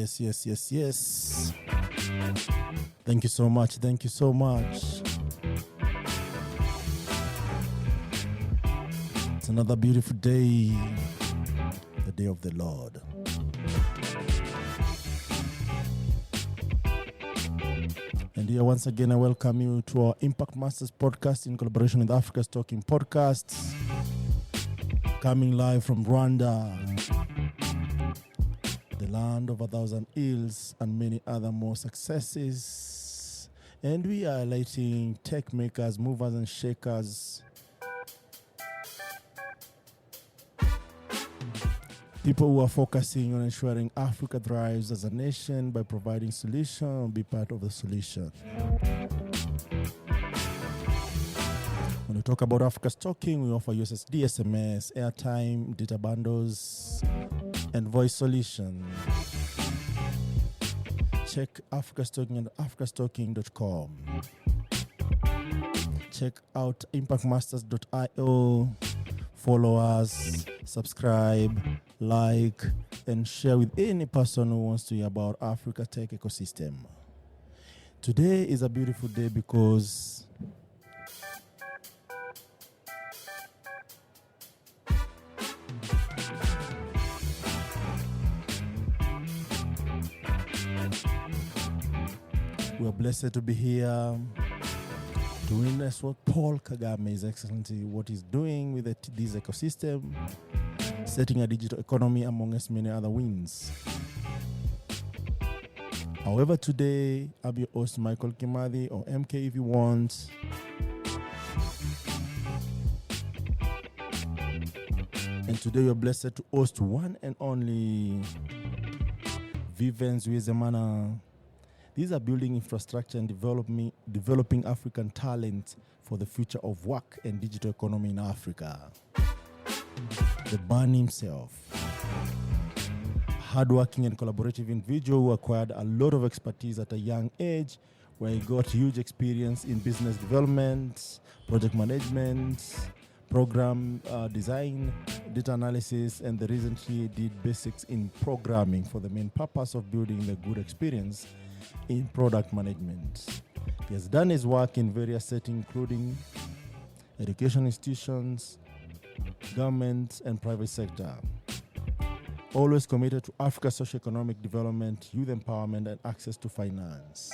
Yes. Thank you so much. It's another beautiful day, the day of the Lord. And here once again, I welcome you to our Impact Masters podcast in collaboration with Africa's Talking Podcasts, coming live from Rwanda, the land of 1,000 hills and many other more successes. And we are highlighting tech makers, movers and shakers, people who are focusing on ensuring Africa thrives as a nation by providing solution or be part of the solution. When we talk about Africa's Talking, we offer USSD, SMS, airtime, data bundles, and voice solution. Check Africa's Talking at africastalking.com. Check out impactmasters.io. Follow us, subscribe, like, and share with any person who wants to hear about Africa tech ecosystem. Today is a beautiful day because we are blessed to be here to witness what Paul Kagame, His Excellency, what he's doing with this ecosystem, setting a digital economy amongst many other wins. However, today, I'm your host, Michael Kimathi, or MK if you want. And today, we're blessed to host one and only Vivens Zuey Zemana. These are building infrastructure and developing African talent for the future of work and digital economy in Africa. The man himself, hardworking and collaborative individual who acquired a lot of expertise at a young age, where he got huge experience in business development, project management, program design, data analysis, and recently did basics in programming for the main purpose of building the good experience in product management. He has done his work in various settings, including education institutions, government, and private sector. Always committed to Africa's socio-economic development, youth empowerment, and access to finance.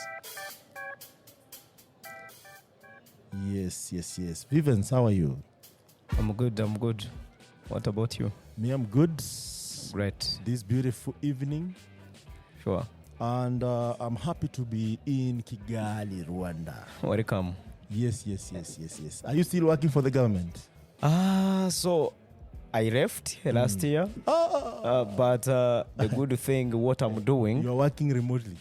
Yes. Vivens, how are you? I'm good. What about you? Me, I'm good. Great. This beautiful evening. Sure. And I'm happy to be in Kigali, Rwanda. Welcome. Yes. Are you still working for the government? So I left last year. But the good thing, what I'm doing... You're working remotely.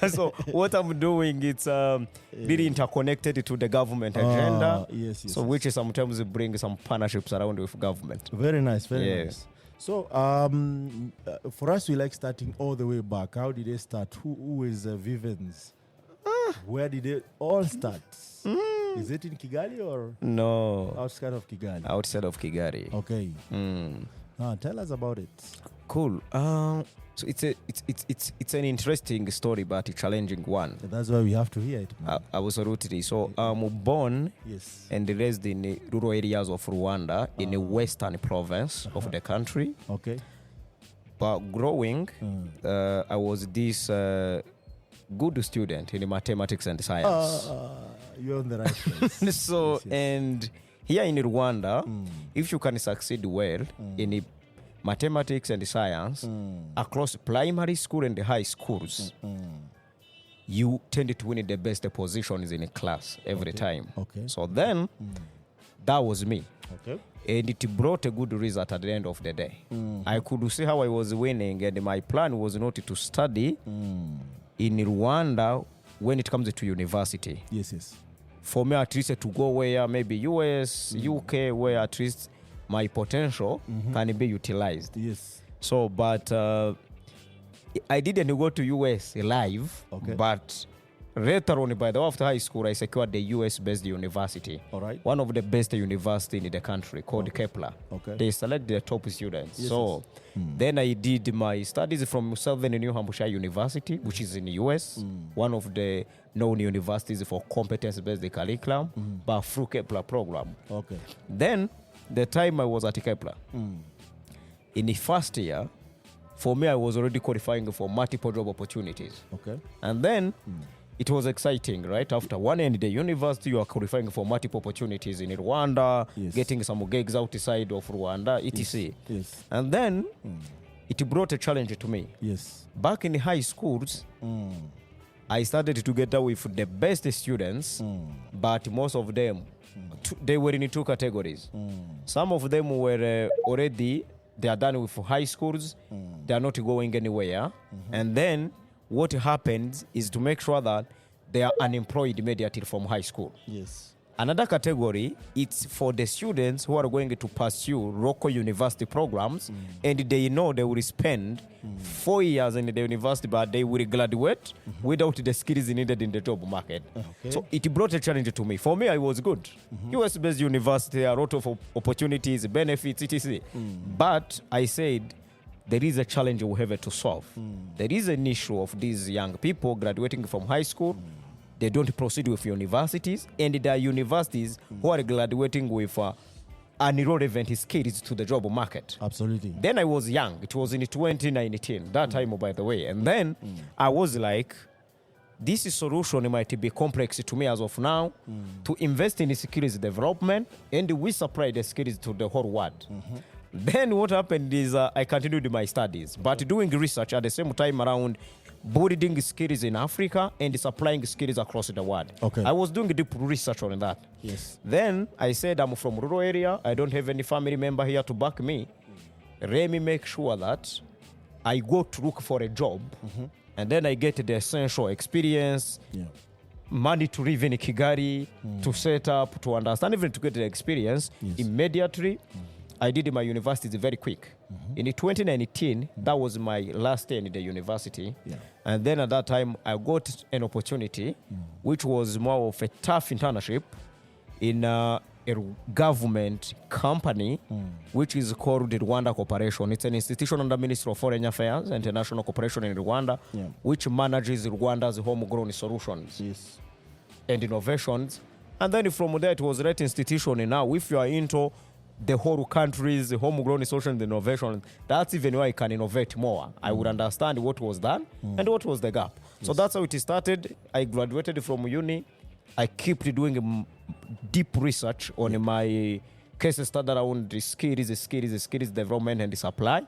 So what I'm doing, it's really interconnected to the government agenda. Yes. So which is sometimes bring some partnerships around with government. Very nice. Nice. So, for us, we like starting all the way back. How did they start? Who is Vivens? Where did they all start? Is it in Kigali or? No. Outside of Kigali? Outside of Kigali. Okay. Tell us about it. Cool. So it's an interesting story, but a challenging one. That's why we have to hear it. Absolutely. So I'm born and raised in the rural areas of Rwanda in the western province of the country. Okay. But growing, I was this good student in mathematics and science. You're on the right place. So, yes. And here in Rwanda, if you can succeed well in mathematics and science across primary school and high schools, you tend to win the best positions in a class every time. Okay. So then, that was me. Okay. And it brought a good result at the end of the day. I could see how I was winning, and my plan was not to study in Rwanda when it comes to university. Yes. For me, at least to go where maybe US, UK, where at least my potential can be utilized. Yes. So, but I didn't go to US live, but later on, by the way, after high school, I secured the US-based university. All right. One of the best university in the country called Kepler. Okay. They select the top students. Yes, So then I did my studies from Southern New Hampshire University, which is in the US, one of the known universities for competence-based curriculum, but through Kepler program. Okay. Then, the time I was at Kepler, in the first year, for me, I was already qualifying for multiple job opportunities. Okay. And then, it was exciting, right? After 1 year in the university, you are qualifying for multiple opportunities in Rwanda, Yes. getting some gigs outside of Rwanda, etc. Yes. And then, it brought a challenge to me. Yes. Back in the high schools, I started together with the best students, but most of them, they were in 2 categories. Some of them were already, they are done with high schools, they are not going anywhere. And then what happens is to make sure that they are unemployed immediately from high school. Yes. Another category, it's for the students who are going to pursue local university programs, and they know they will spend 4 years in the university, but they will graduate without the skills needed in the job market. Okay. So it brought a challenge to me. For me, I was good. US-based university, a lot of opportunities, benefits, etc. But I said, there is a challenge we have to solve. There is an issue of these young people graduating from high school. They don't proceed with universities, and there are universities who are graduating with irrelevant skills to the job market. Absolutely. Then I was young. It was in 2019, that time, by the way. And then I was like, this solution might be complex to me as of now, to invest in skills development, and we supply the skills to the whole world. Then what happened is I continued my studies, but doing research at the same time around building skills in Africa and supplying skills across the world. Okay. I was doing deep research on that. Yes. Then I said, I'm from rural area. I don't have any family member here to back me. Let me make sure that I go to look for a job, and then I get the essential experience, money to live in Kigali, to set up, to understand, even to get the experience immediately. I did my university very quick. In 2019, that was my last year in the university. And then at that time, I got an opportunity, which was more of a tough internship in a government company, which is called the Rwanda Corporation. It's an institution under Ministry of Foreign Affairs, International Corporation in Rwanda, which manages Rwanda's homegrown solutions and innovations. And then from there, it was that institution. And now, if you are into the whole country's homegrown solutions and innovation, that's even where I can innovate more. I would understand what was done and what was the gap. So that's how it started. I graduated from uni. I kept doing deep research on my case study around the skills development and the supply.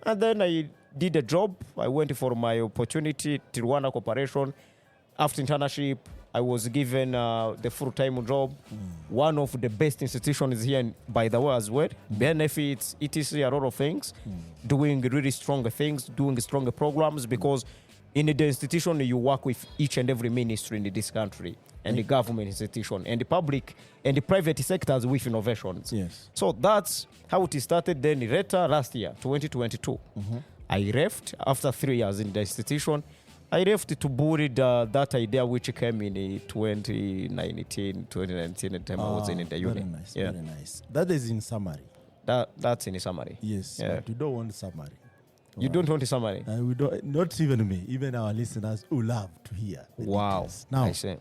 And then I did a job. I went for my opportunity to Rwanda Corporation. After internship, I was given the full-time job. One of the best institutions here, by the way, as well. Benefits, etc., a lot of things. Doing really strong things, doing stronger programs, because in the institution, you work with each and every ministry in this country, and the government institution, and the public and the private sectors with innovations. So that's how it started. Then later, last year, 2022, I left after 3 years in the institution. I left to build that idea which came in 2019, the time I was in the uni. Very nice, very nice. That is in summary. That's in summary. Yes, but you don't want summary. You don't want a summary? We don't, not even me, even our listeners who love to hear the details. Now, I see.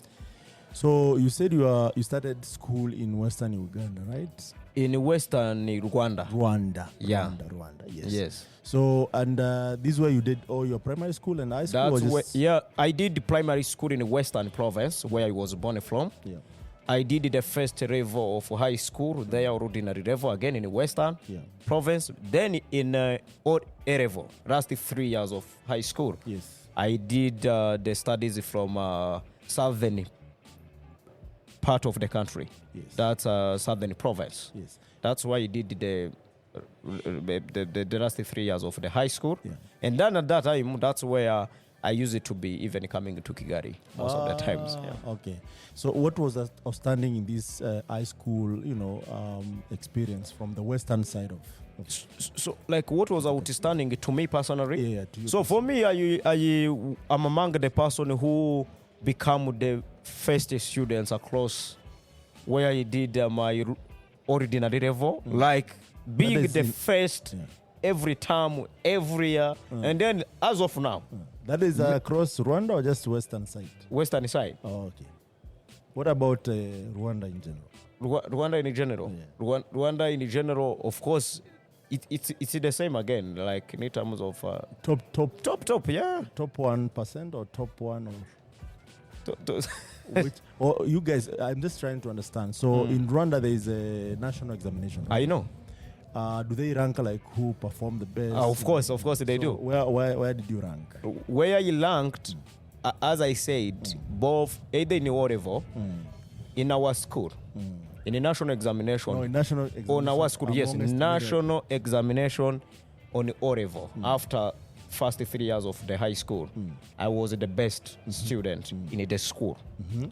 So you said you started school in Western Uganda, right? In Western Rwanda. Rwanda. Yes. So, and this is where you did all your primary school and high school? I did primary school in the Western province, where I was born from. I did the first level of high school, there ordinary level, again in the Western province. Then in A level, last 3 years of high school, I did the studies from southern part of the country. That's southern province. That's why I did the last 3 years of the high school. And then at that time, that's where I used it to be even coming to Kigali most of the times. Okay. So what was outstanding in this high school, experience from the Western side of? So, like, what was outstanding to me personally? To you so for me, I'm among the person who become the first students across where I did my ordinary level, like being the first every term, every year, and then as of now. That is across Rwanda or just western side? Western side. Oh, okay. What about Rwanda in general? Rwanda in general. Yeah. Rwanda in general, of course, it's the same again, like in terms of top, yeah. Top 1% or top 1 or which, or you guys, I'm just trying to understand. So in Rwanda there is a national examination. Right? I know. Do they rank like who performed the best? Of course they do. Where did you rank? Where you ranked, as I said, both either in O level, in our school, in the national examination. No, in national examination. On our school, yes, national examination on O level. After first 3 years of the high school, I was the best student in the school.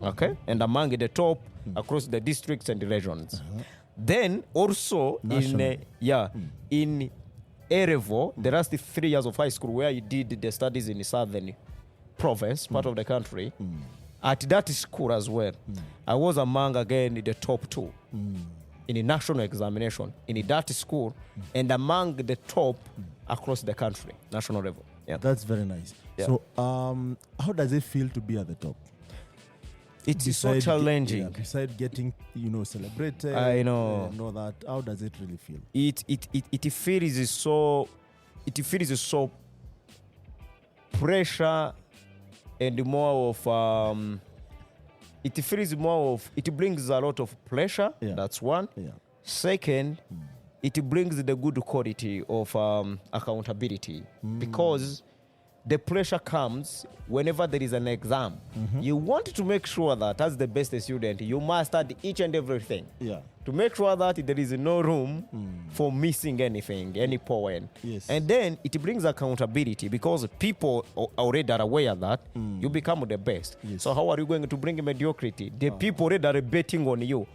Okay, and among the top across the districts and the regions. Then also in A level, the last 3 years of high school where I did the studies in the southern province, part of the country, at that school as well, I was among again the top 2 in the national examination in that school and among the top across the country, national level. Yeah, that's very nice. Yeah. So, how does it feel to be at the top? It's so challenging. Besides getting, celebrated, I know. Know that. How does it really feel? It feels so pressure and more of it feels more of it brings a lot of pressure. Yeah. That's one. Yeah. Second, it brings the good quality of accountability because the pressure comes whenever there is an exam. You want to make sure that as the best student, you mastered each and everything. Yeah. To make sure that there is no room for missing anything, any point. Yes. And then it brings accountability because people already are aware that you become the best. Yes. So how are you going to bring mediocrity? The people already are betting on you.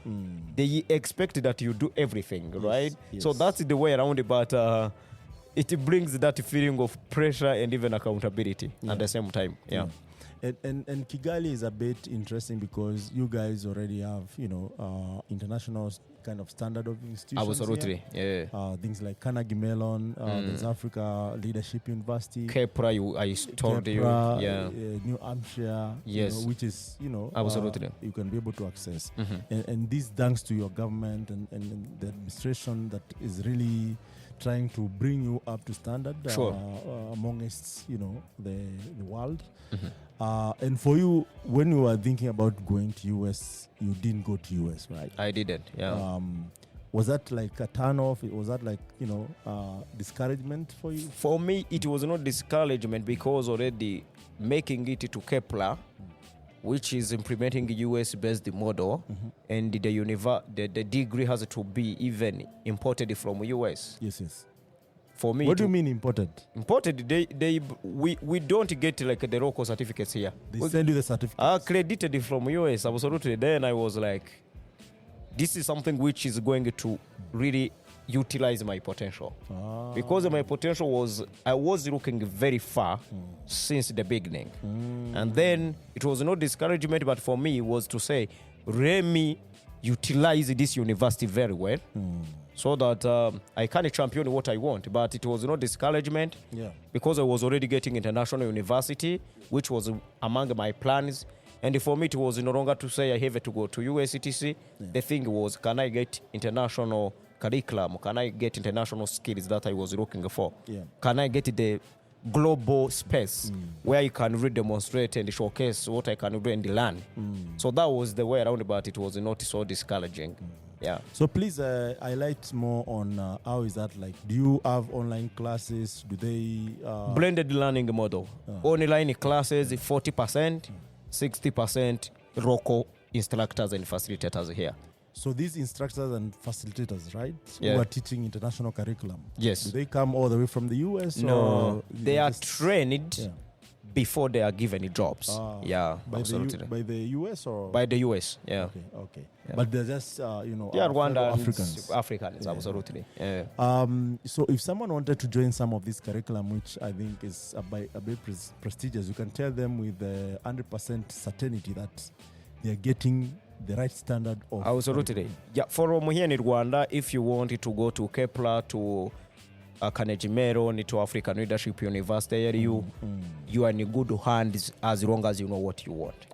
They expect that you do everything, right? Yes. So that's the way around it, but it brings that feeling of pressure and even accountability at the same time. Yeah. And Kigali is a bit interesting because you guys already have, international kind of standard of institutions. Absolutely, yeah. Things like Carnegie Mellon, there's Africa Leadership University. Kepler, I told you. Yeah. New Hampshire, yes. Which is, absolutely. You can be able to access. And this thanks to your government and the administration that is really trying to bring you up to standard amongst the world. And for you, when you were thinking about going to US, you didn't go to US, right? I didn't. Yeah. Was that like a turn-off? Was that like discouragement for you? For me, it was not discouragement because already making it to Kepler, which is implementing a US-based model, and the degree has to be even imported from US. Yes. For me, what do you mean imported? Imported, we don't get like the local certificates here. They send you the certificates. Accredited from US, absolutely. Then I was like, this is something which is going to really utilize my potential. Because my potential I was looking very far since the beginning. And then it was no discouragement, but for me it was to say, let me utilize this university very well so that I can champion what I want. But it was no discouragement because I was already getting international university, which was among my plans. And for me, it was no longer to say I have to go to USCTC. The thing was, can I get international curriculum? Can I get international skills that I was looking for? Can I get the global space where you can really demonstrate and showcase what I can do and learn? So that was the way around, but it was not so discouraging. Yeah. So please highlight more on how is that like? Do you have online classes? Do they blended learning model? Online classes 40%, 60% local instructors and facilitators here. So these instructors and facilitators, right, who are teaching international curriculum, yes, do they come all the way from the US? No, or they are trained before they are given jobs. Yeah, absolutely. By the US or? By the US, yeah. Okay. Yeah. But they're just, Rwanda Africans. Africans, absolutely. Yeah. So if someone wanted to join some of this curriculum, which I think is a bit prestigious, you can tell them with 100% certainty that they're getting the right standard of... Absolutely. Yeah, from here in Rwanda, if you wanted to go to Kepler, to Carnegie Mellon, to African Leadership University, you are in good hands as long as you know what you want.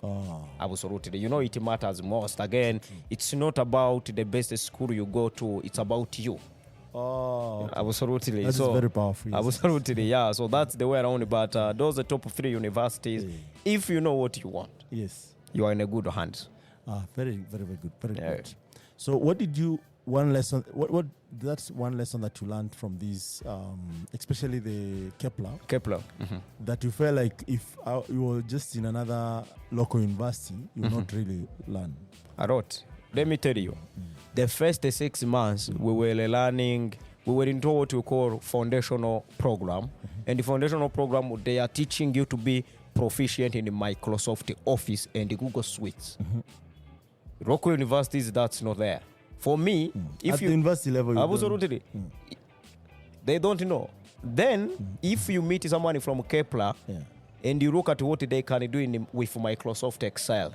Absolutely. You know, it matters most. Again, it's not about the best school you go to, it's about you. Absolutely. That's very powerful. Yes. Absolutely, yeah. So that's the way around. But those are the top 3 universities. If you know what you want, yes, you are in a good hands. Very, very, very good. Very good. So what did you... One lesson, that's one lesson that you learned from these, especially the Kepler. That you felt like if you were just in another local university, you would not really learn. A lot. Let me tell you, the first 6 months we were learning, we were into what we call foundational program. And the foundational program, they are teaching you to be proficient in the Microsoft Office and the Google Suites. Local universities, that's not there. For me, if at you... the university level, absolutely. They don't know. Then, if you meet someone from Kepler, and you look at what they can do with Microsoft Excel,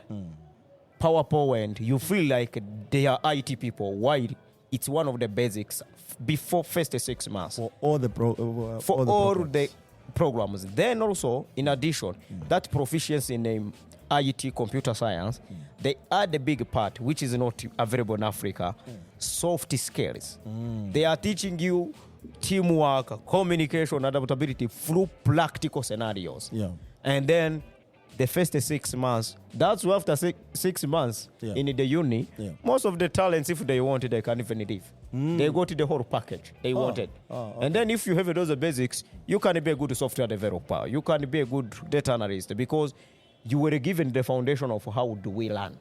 PowerPoint, you feel like they are IT people. Why? It's one of the basics before first 6 months. For all the programs. Then also, in addition, that proficiency in IT, computer science, they add the big part, which is not available in Africa, soft skills. They are teaching you teamwork, communication, adaptability through practical scenarios. And then the first 6 months, that's why after 6 months in the uni, most of the talents, if they want it, they can even leave. They go to the whole package they wanted. Okay. And then if you have those basics, you can be a good software developer. You can be a good data analyst because you were given the foundation of how do we learn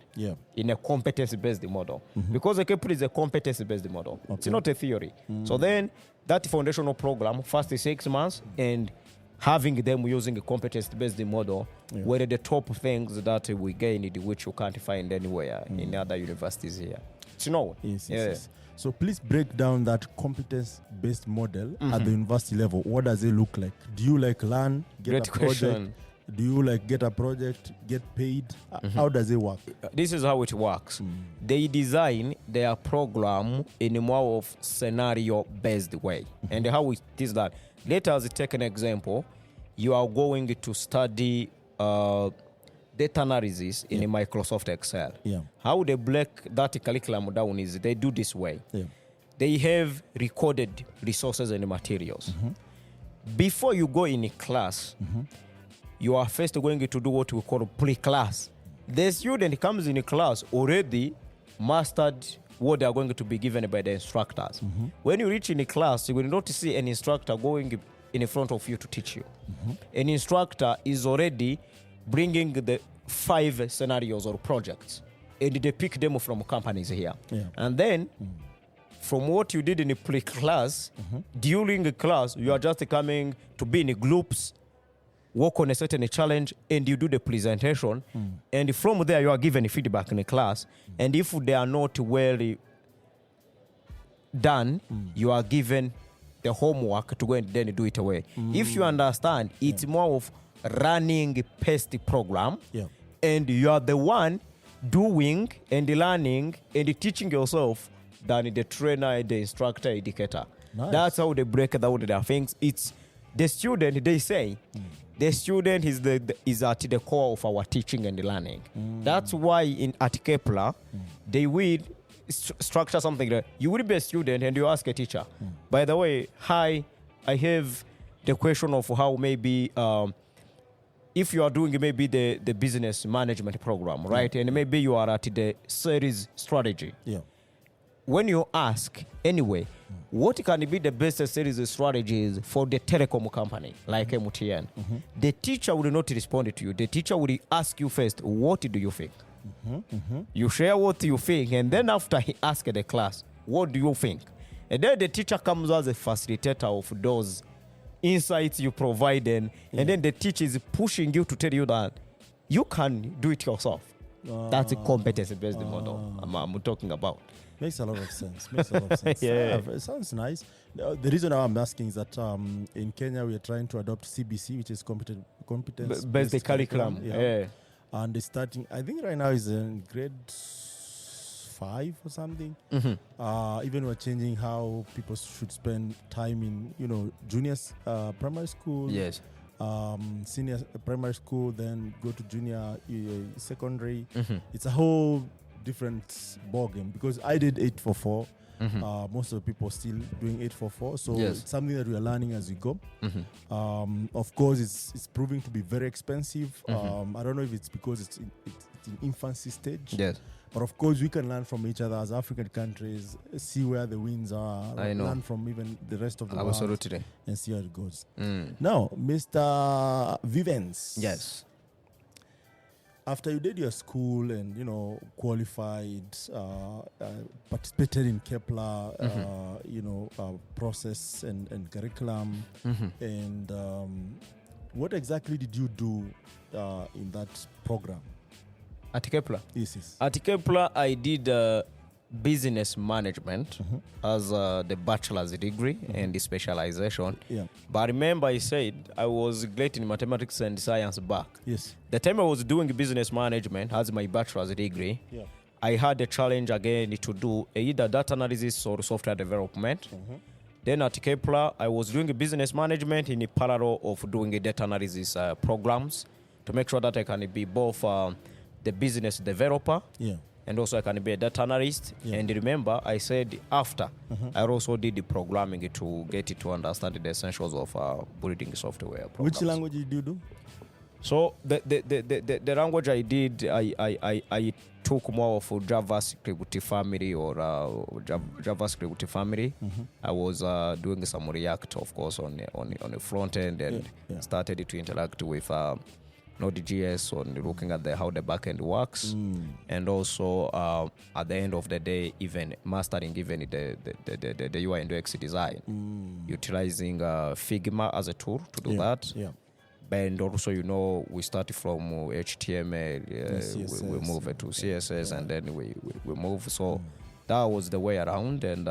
in a competency-based model. Because the Kepler is a competency-based model. Okay. It's not a theory. So then that foundational program, first 6 months, and having them using a competency-based model were the top things that we gained, which you can't find anywhere in other universities here. It's no. Yes. So please break down that competence-based model at the university level. What does it look like? Do you learn, get a project? Do you get a project, get paid? How does it work? This is how it works. They design their program in a more of scenario-based way. And how it is that? Let us take an example. You are going to study data analysis in a Microsoft Excel. How they break that curriculum down is they do this way. They have recorded resources and materials. Before you go in a class, you are first going to do what we call pre-class. The student comes in a class already mastered what they are going to be given by the instructors. When you reach in a class, you will not see an instructor going in front of you to teach you. An instructor is already bringing the 5 scenarios or projects, and they pick them from companies here. And then, from what you did in a pre-class, during the class, you are just coming to be in groups, work on a certain challenge, and you do the presentation. And from there, you are given feedback in the class. And if they are not well done, you are given the homework to go and then do it away. If you understand, it's more of running a past program, and you are the one doing and learning and teaching yourself than the trainer, the instructor, educator. That's how they break down their things. It's the student, they say, the student is at the core of our teaching and learning. That's why at Kepler, they will structure something that you will be a student and you ask a teacher, by the way, hi, I have the question of how maybe if you are doing maybe the business management program, right? And maybe you are at the sales strategy. When you ask, anyway, what can be the best sales strategies for the telecom company like MTN? The teacher will not respond to you. The teacher will ask you first, what do you think? You share what you think, and then after he asks the class, what do you think? And then the teacher comes as a facilitator of those insights you provide, and then the teacher is pushing you to tell you that you can do it yourself. That's a competency-based model I'm talking about. Makes a lot of sense. It sounds nice. The reason I'm asking is that in Kenya we are trying to adopt CBC, which is competence-based curriculum. Yeah. And it's starting, I think right now is in grade 5 or something. Even we're changing how people should spend time in, juniors, primary school. Yes. Senior primary school, then go to junior secondary. It's a whole different ballgame because I did 844. Most of the people still doing 844. So it's something that we are learning as we go. Of course, it's proving to be very expensive. I don't know if it's because it's in infancy stage. Yes. But of course, we can learn from each other as African countries, see where the wins are, learn from even the rest of the world, and see how it goes. Now, Mr. Vivens. Yes. After you did your school and, qualified, participated in Kepler, process and curriculum, and what exactly did you do in that program? At Kepler? Yes. At Kepler, I did business management as the bachelor's degree and the specialization. Yeah. But remember, I said I was great in mathematics and science back. Yes. The time I was doing business management as my bachelor's degree, I had a challenge again to do either data analysis or software development. Then at Kepler, I was doing business management in parallel of doing data analysis programs to make sure that I can be both the business developer, and also I can be a data analyst. And remember, I said after, I also did the programming to get it to understand the essentials of building software programs. Which language did you do? So the language I did, I took more of JavaScript family or JavaScript family. I was doing some React, of course, on the front end, and started to interact with Node.js on looking at how the backend works, and also at the end of the day, even mastering even the UI and UX design, utilizing Figma as a tool to do that. Yeah. And also, we started from HTML, we move it to CSS, and then we move. So that was the way around, and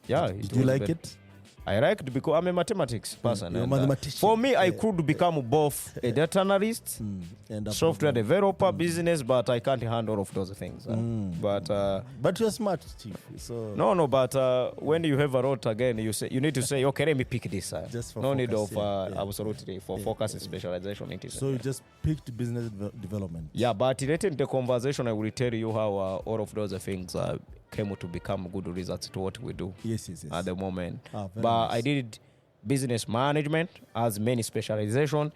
Did you like it? I liked it because I'm a mathematics person. You're a mathematician. For me, I could become both a data analyst, and software developer, business, but I can't handle all of those things. But you're smart, Chief. So no. But when you have a lot again, you need to say, okay, let me pick this. Just for no focus, need of absolutely for focus and specialization. So you just picked business development. Yeah, but later in the conversation, I will tell you how all of those things came to become good results to what we do. Yes. At the moment. But nice. I did business management as many specialization.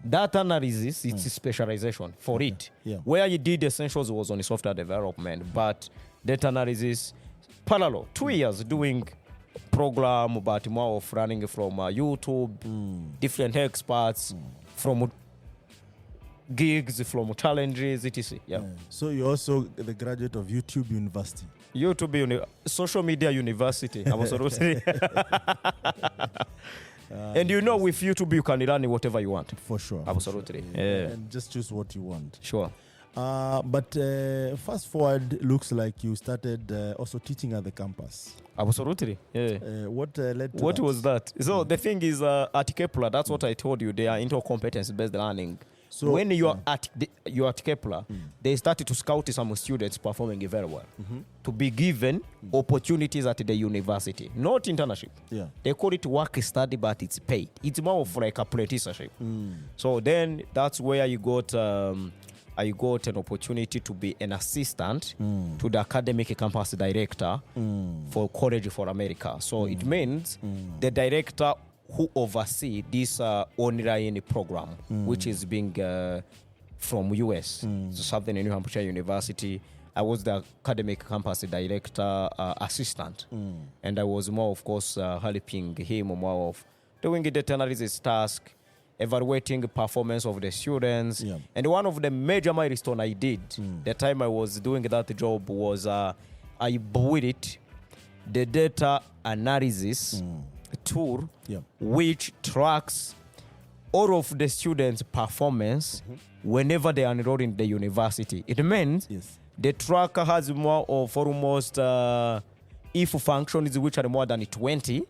Data analysis, it's a specialization for it. Yeah. Where you did essentials was on software development, but data analysis parallel. 2 years doing program, but more of running from YouTube, different experts, from gigs, from challenges, etc. Yeah. So you're also the graduate of YouTube University. Social media university. Absolutely. And with YouTube you can learn whatever you want. For sure. Absolutely. Yeah. And just choose what you want. Sure. But fast forward, looks like you started also teaching at the campus. Absolutely. Yeah. What led to What that? was that? So the thing is, at Kepler, that's what I told you. They are into competence-based learning. So when you're at Kepler, they started to scout some students performing very well to be given opportunities at the university, not internship. Yeah. They call it work study, but it's paid. It's more of like apprenticeship. So then that's where I got an opportunity to be an assistant to the academic campus director for College for America. So it means the director who oversee this online program, which is being from US, so Southern New Hampshire University. I was the academic campus director assistant, and I was more, of course, helping him more of doing the data analysis task, evaluating the performance of the students. Yeah. And one of the major milestones I did the time I was doing that job was I built the data analysis tool Yeah. which tracks all of the students' performance whenever they are enrolled in the university. It means Yes. the tracker has more of almost if functions which are more than 20,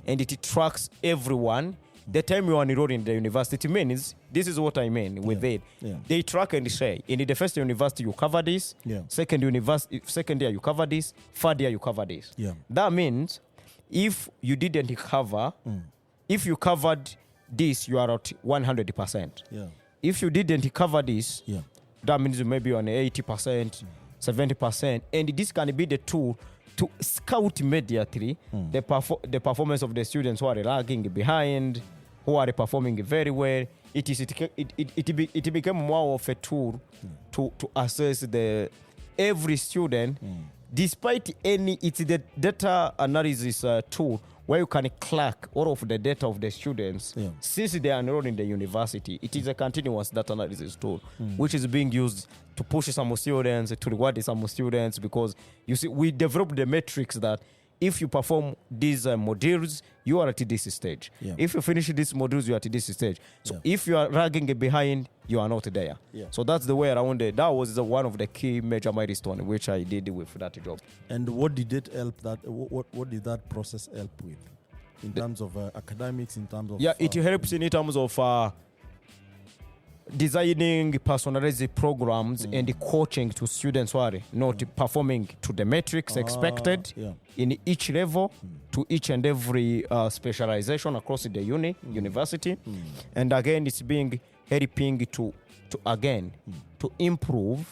and it tracks everyone. The time you are enrolled in the university means, this is what I mean with it. Yeah. They track and say, in the first university you cover this, Yeah. second year you cover this, third year you cover this. Yeah. That means if you didn't cover, if you covered this, you are at 100%. Yeah. If you didn't cover this, Yeah. that means maybe on 80%, 70%. And this can be the tool to scout immediately the performance of the students who are lagging behind, who are performing very well. It became more of a tool to assess every student, despite it's the data analysis tool where you can crack all of the data of the students since they are enrolled in the university. It is a continuous data analysis tool, which is being used to push some students, to reward some students, because you see, we developed the metrics that if you perform these modules, you are at this stage. Yeah. If you finish these modules, you are at this stage. So if you are lagging behind, you are not there. Yeah. So that's the way around it. That was one of the key major milestones which I did with that job. And what did it help that? What did that process help with, in terms of academics, in terms of? Yeah, it helps in terms of designing personalized programs and coaching to students who are not performing to the metrics expected in each level, to each and every specialization across the university. And again, it's being helping to improve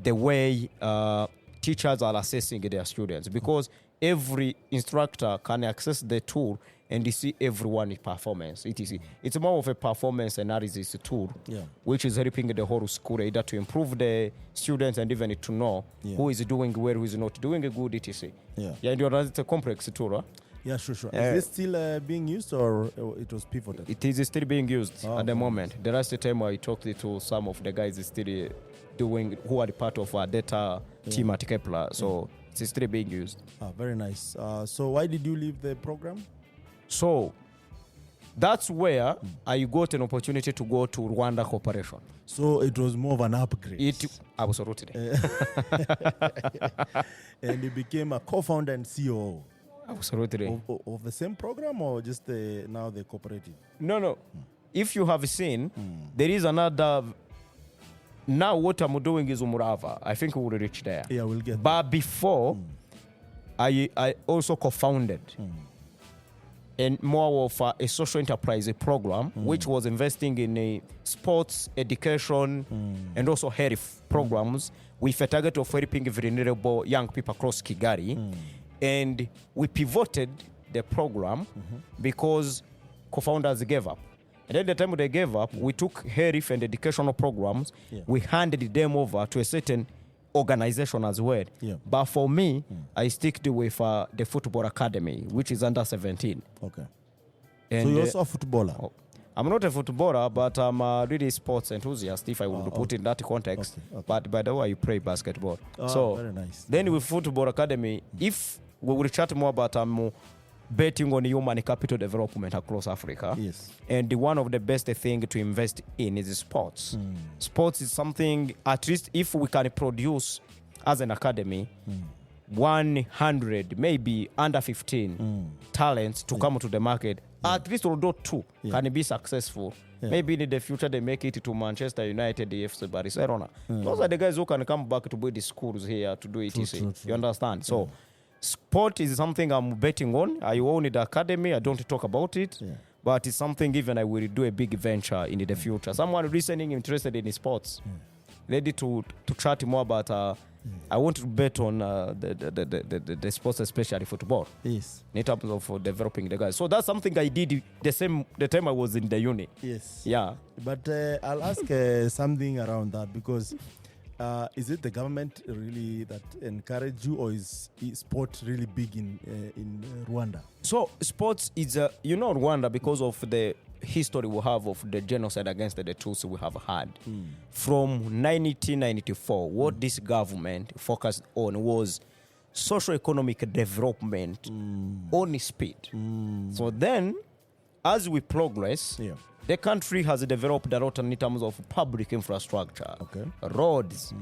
the way teachers are assessing their students, because every instructor can access the tool and you see everyone's performance. It's more of a performance analysis tool, which is helping the whole school either to improve the students and even to know who is doing well, who is not doing good, etc. And it's a complex tool. Huh? Yeah, sure. Is it still being used, or it was pivoted? It is still being used at the moment. The last time I talked to some of the guys still doing, who are part of our data team at Kepler. So it's still being used. Very nice. So why did you leave the program? So that's where I got an opportunity to go to Rwanda Corporation. So it was more of an upgrade. Absolutely. And you became a co-founder and COO. Absolutely. Of the same program, or just now the cooperative? No. If you have seen, there is another. Now what I'm doing is Umurava. I think we will reach there. Yeah, we'll get there. But before, I also co-founded and more of a social enterprise program, which was investing in a sports, education, and also health programs with a target of helping vulnerable young people across Kigali. And we pivoted the program because co-founders gave up. And at the time they gave up, we took health and educational programs, we handed them over to a certain organization as well. But for me, I stick with the football academy, which is under 17. Okay. And so you're also a footballer? I'm not a footballer, but I'm a really sports enthusiast, if I would put it in that context. Okay. But by the way, I play basketball. Very nice. Then with football academy, if we will chat more about betting on human capital development across Africa. Yes. And one of the best things to invest in is sports. Sports is something, at least if we can produce as an academy, 100, maybe under 15 talents to come to the market, at least although two can be successful. Maybe in the future they make it to Manchester United, the FC Barcelona. Those are the guys who can come back to build the schools here to do it. True. You understand? So sport is something I'm betting on. I own the academy. I don't talk about it. But it's something even I will do a big venture in the future. Someone listening interested in sports, ready to chat more about I want to bet on the sports, especially football. Yes. In terms of developing the guys. So that's something I did the time I was in the uni. Yes. Yeah. But I'll ask something around that, because is it the government really that encourage you, or is sport really big in Rwanda? So sports is, Rwanda, because of the history we have of the genocide against the Tutsi we have had. From 1994, what this government focused on was socio-economic development on speed. So then, as we progress, the country has developed a lot in terms of public infrastructure, roads,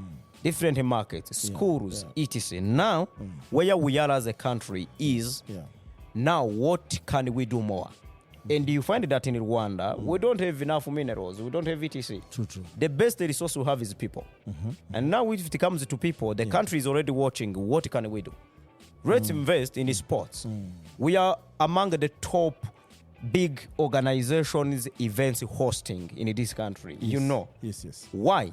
different markets, schools, etc. Now, where we are as a country is, now what can we do more? And you find that in Rwanda, we don't have enough minerals, we don't have etc. True. The best resource we have is people. And now if it comes to people, the country is already watching what can we do. Let's invest in sports. We are among the top big organizations events hosting in this country. Yes. You know. Yes. Why?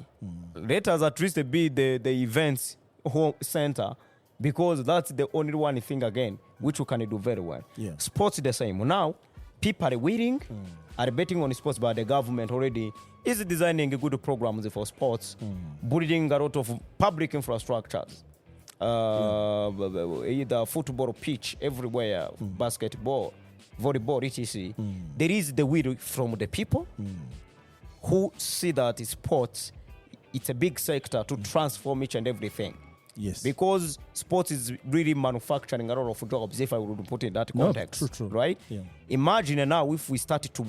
Let us at least be the events home center, because that's the only one thing again which we can do very well. Sports the same. Now people are willing, are betting on sports, but the government already is designing good programs for sports, building a lot of public infrastructures, either football pitch everywhere, basketball, volleyball, etc. There is the will from the people who see that sports, it's a big sector to transform each and everything. Yes. Because sports is really manufacturing a lot of jobs, if I would put it in that context. True. Right? Yeah. Imagine now if we started to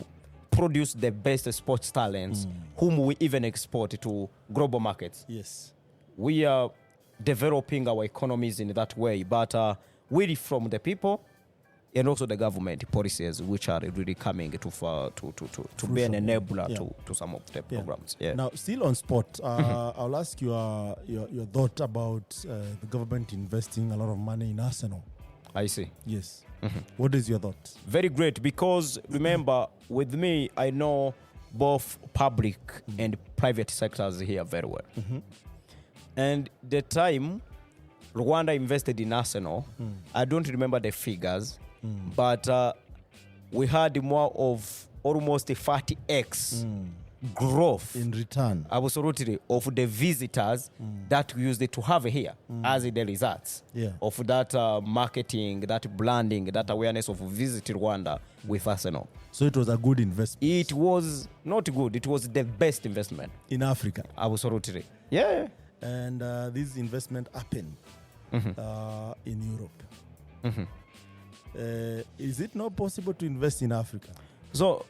produce the best sports talents, whom we even export to global markets. Yes. We are developing our economies in that way, but really from the people and also the government policies, which are really coming to be an enabler to some of the programs. Now, still on sport, I'll ask you your thought about the government investing a lot of money in Arsenal. I see. Yes. What is your thought? Very great, because remember, with me, I know both public and private sectors here very well. And the time Rwanda invested in Arsenal, I don't remember the figures, but we had more of almost a 40x growth in return, absolutely, of the visitors that we used to have here as the results of that marketing, that branding, that awareness of Visit Rwanda with Arsenal. So it was a good investment. It was not good, it was the best investment in Africa. Absolutely. Yeah. And this investment happened in Europe. Is it not possible to invest in Africa? So,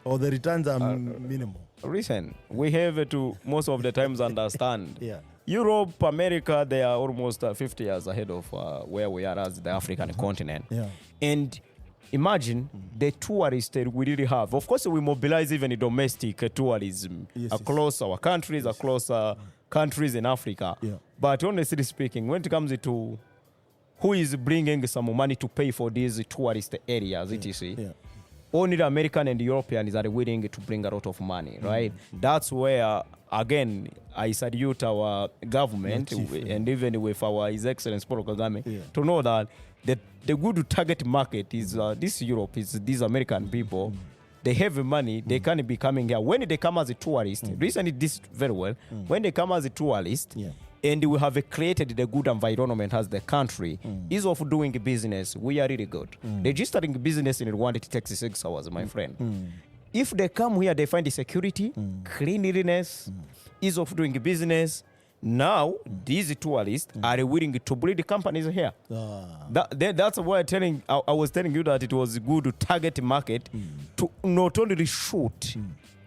or the returns are minimal? Listen, we have to most of the times understand. Europe, America, they are almost 50 years ahead of where we are as the African continent. And imagine the tourists that we really have. Of course, we mobilize even domestic tourism across our countries, across countries in Africa. But honestly speaking, when it comes to who is bringing some money to pay for these tourist areas, etc., only the American and the Europeans are willing to bring a lot of money, right? That's where, again, I salute our government and even with our His Excellency Paul Kagame to know that the good target market is this Europe, is these American people. They have money, they can be coming here. When they come as a tourist, recently this very well, when they come as a tourist, and we have created the good environment as the country, ease of doing business, we are really good. Registering business in Rwanda, it takes 6 hours, my friend. If they come here, they find the security, cleanliness, ease of doing business. Now, these tourists are willing to build companies here. That's why I was telling you that it was good to target market to not only shoot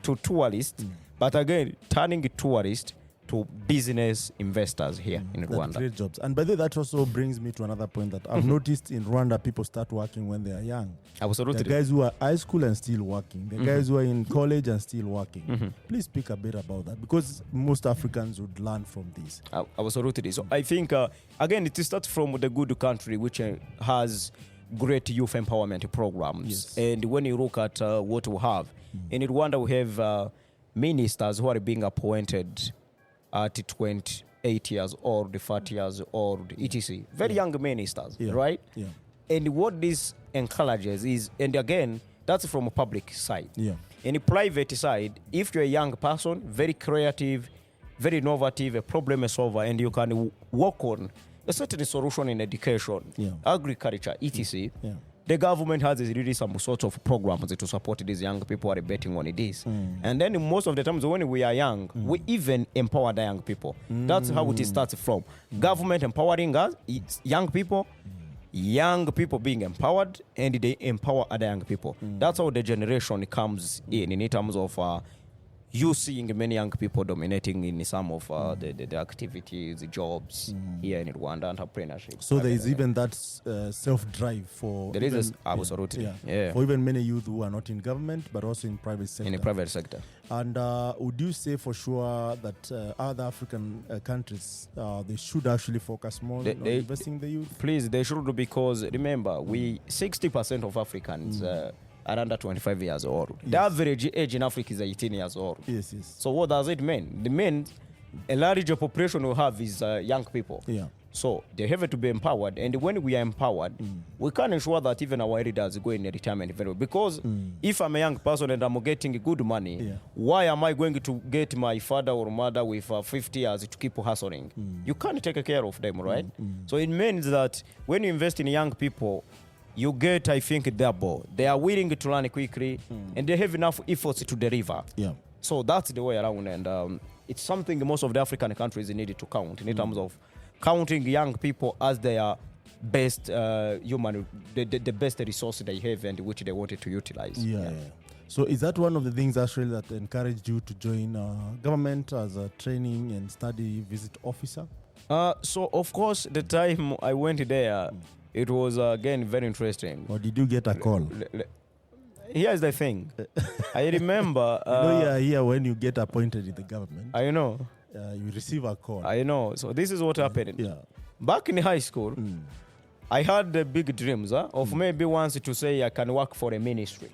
to tourists, but again, turning tourists to business investors here in Rwanda. Great jobs. And by the way, that also brings me to another point that I've noticed in Rwanda, people start working when they are young. Absolutely. The guys who are high school and still working. The guys who are in college and still working. Please speak a bit about that, because most Africans would learn from this. Absolutely. So I think, again, it starts from the good country, which has great youth empowerment programs. And when you look at what we have, in Rwanda we have ministers who are being appointed at 28 years old, 40 years old, etc. Very young ministers, right? And what this encourages is, and again, that's from a public side. In the private side, if you're a young person, very creative, very innovative, a problem solver, and you can work on a certain solution in education, agriculture, etc., the government has really some sort of programs to support these young people who are betting on this. And then most of the times when we are young, we even empower the young people. That's how it starts from. Government empowering us, young people being empowered, and they empower other young people. That's how the generation comes in terms of you seeing many young people dominating in some of the activities, the jobs here in Rwanda, entrepreneurship. So there is even that self-drive for... There is absolutely. For even many youth who are not in government, but also in private sector. In the private sector. And would you say for sure that other African countries, they should actually focus more on investing in the youth? Please, they should, because remember, 60% of Africans are under 25 years old. Yes. The average age in Africa is 18 years old. Yes. So what does it mean? It means a larger population we have is young people. Yeah. So they have to be empowered. And when we are empowered, we can ensure that even our elders go in retirement very well. Because if I'm a young person and I'm getting good money, why am I going to get my father or mother with 50 years to keep hustling? You can't take care of them, right? So it means that when you invest in young people, you get, I think, double. They are willing to learn quickly, and they have enough efforts to deliver. Yeah. So that's the way around, and it's something most of the African countries need to count in terms of counting young people as their best human, the best resource they have and which they wanted to utilize. Yeah. So is that one of the things actually that encouraged you to join government as a training and study visit officer? So of course, the time I went there, it was again very interesting. Or did you get a call? Here's the thing. I remember. You are here when you get appointed in the government. I know. You receive a call. I know. So this is what happened. Yeah. Back in high school, I had the big dreams of maybe once to say I can work for a ministry.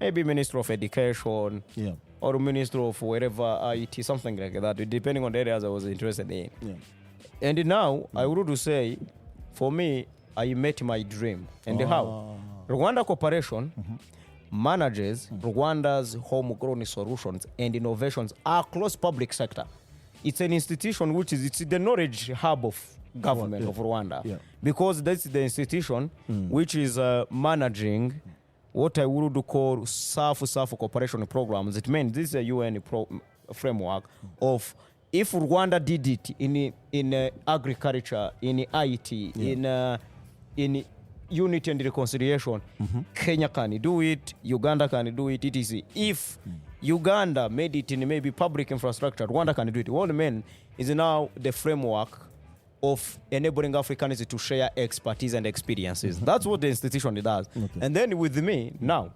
Maybe Minister of Education. Yeah. Or Minister of wherever IT, something like that, depending on the areas I was interested in. Yeah. And now I would say, for me, I met my dream. And how? Rwanda Corporation manages Rwanda's homegrown solutions and innovations across public sector. It's an institution which is the knowledge hub of government of Rwanda. Yeah. Because that's the institution which is managing what I would call SAF cooperation programs. It means this is a UN framework of if Rwanda did it in agriculture, in IT, in unity and reconciliation, Kenya can do it, Uganda can do it, etc. If Uganda made it in maybe public infrastructure, Rwanda can do it. What I mean is now the framework of enabling Africans to share expertise and experiences. That's what the institution does. Okay. And then with me, now,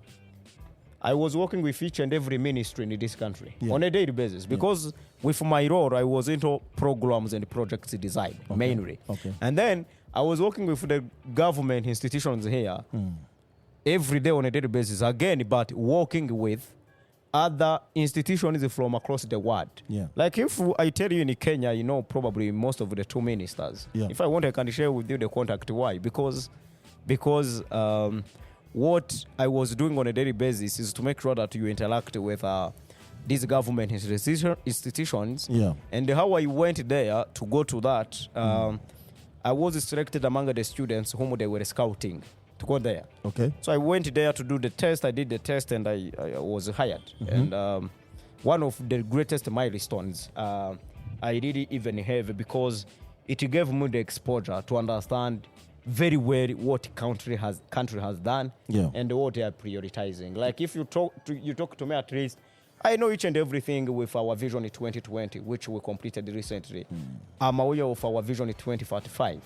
I was working with each and every ministry in this country on a daily basis because with my role, I was into programs and projects design mainly. Okay. And then I was working with the government institutions here every day on a daily basis again, but working with other institutions from across the world. Yeah. Like if I tell you in Kenya, you know probably most of the two ministers. Yeah. If I want, I can share with you the contact. Why? Because what I was doing on a daily basis is to make sure that you interact with these government institutions. Yeah. And how I went there to go to that, I was selected among the students whom they were scouting to go there. Okay. So I went there to do the test. I did the test and I was hired. And one of the greatest milestones I really even have because it gave me the exposure to understand very well what country has done and what they are prioritizing. Like if you talk to me at least, I know each and everything with our Vision 2020, which we completed recently. I'm aware of our Vision 2045.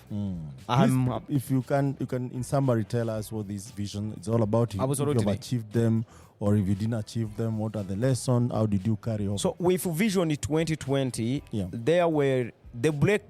If you can in summary tell us what this vision is all about. Absolutely. If you have achieved them or if you didn't achieve them, what are the lessons? How did you carry on? So with Vision 2020, there were the break.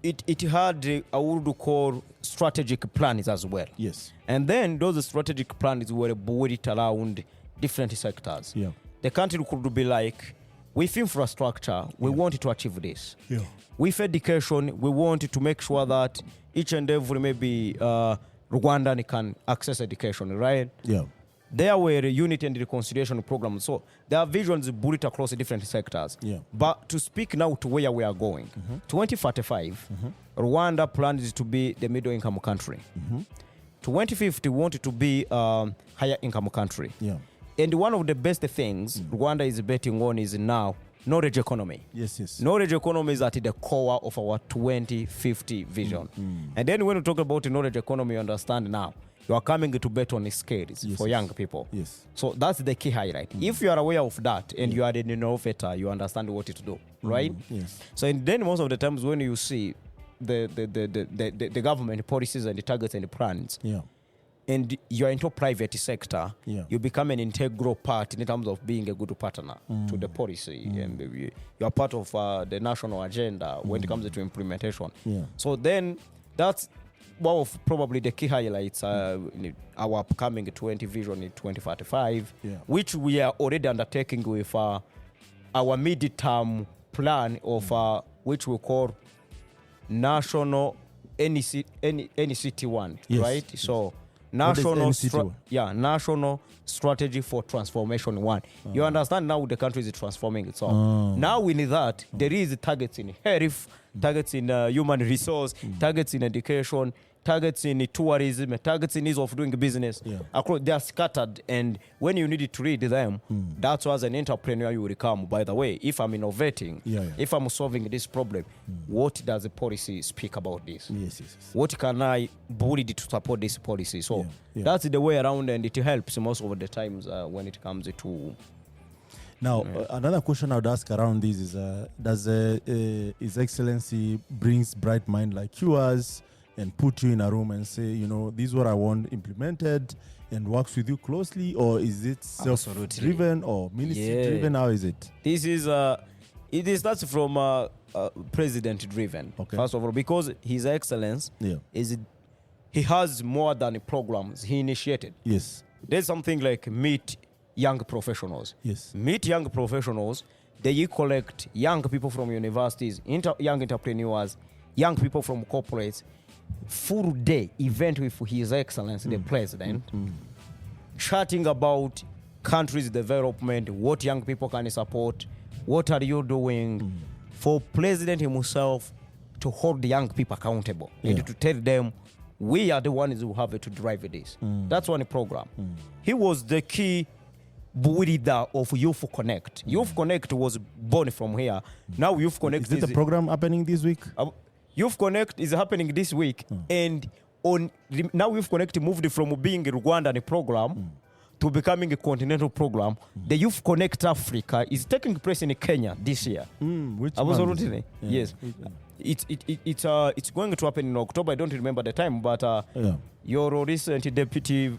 It had I would call strategic plans as well. Yes. And then those strategic plans were built around different sectors. Yeah. The country could be like, with infrastructure, we want to achieve this. Yeah. With education, we want to make sure that each and every maybe Rwandan can access education, right? Yeah. There were unity and reconciliation programs. So there are visions built across different sectors. Yeah. But to speak now to where we are going, 2045, Rwanda plans to be the middle income country. 2050 we want it to be higher income country. Yeah. And one of the best things Rwanda is betting on is now knowledge economy. Yes. Knowledge economy is at the core of our 2050 vision. And then when we talk about the knowledge economy, you understand now you are coming to bet on skills for young people. Yes. So that's the key highlight. If you are aware of that and you are an innovator, you understand what to do, right? Yes. So and then most of the times when you see the government policies and the targets and the plans, and you're into private sector, you become an integral part in terms of being a good partner to the policy, and you are part of the national agenda when it comes to implementation. So then that's one of probably the key highlights in our upcoming 20 vision in 2045, which we are already undertaking with our mid-term plan of which we call national NCT1, right? So national strategy for transformation 1. You understand now the country is transforming itself. Now we need that there is targets in health, targets in human resource, targets in education, targets in tourism, targets in ease of doing business. They are scattered, and when you need to read them, that's as an entrepreneur you will come. By the way, if I'm innovating, if I'm solving this problem, what does the policy speak about this? Yes. What can I build to support this policy? So that's the way around, and it helps most of the times when it comes to. Now, another question I would ask around this is, does His Excellency brings bright mind like yours and put you in a room and say, this is what I want implemented, and works with you closely, or is it self-driven or ministry-driven? How is it? This is it starts from president-driven. First of all, because His Excellence he has more than programs he initiated. Yes, there's something like meet young professionals. Yes, meet young professionals. They collect young people from universities, young entrepreneurs, young people from corporates. Full day event with His Excellency the President, chatting about country's development, what young people can support, what are you doing, for President himself to hold the young people accountable and to tell them we are the ones who have to drive this. That's one program. He was the key leader of Youth Connect. Youth Connect was born from here. Now Youth Connect is it the program happening this week? Youth Connect is happening this week, and now Youth Connect moved from being a Rwandan program to becoming a continental program. The Youth Connect Africa is taking place in Kenya this year. Which Yes. It's going to happen in October. I don't remember the time, but your recent deputy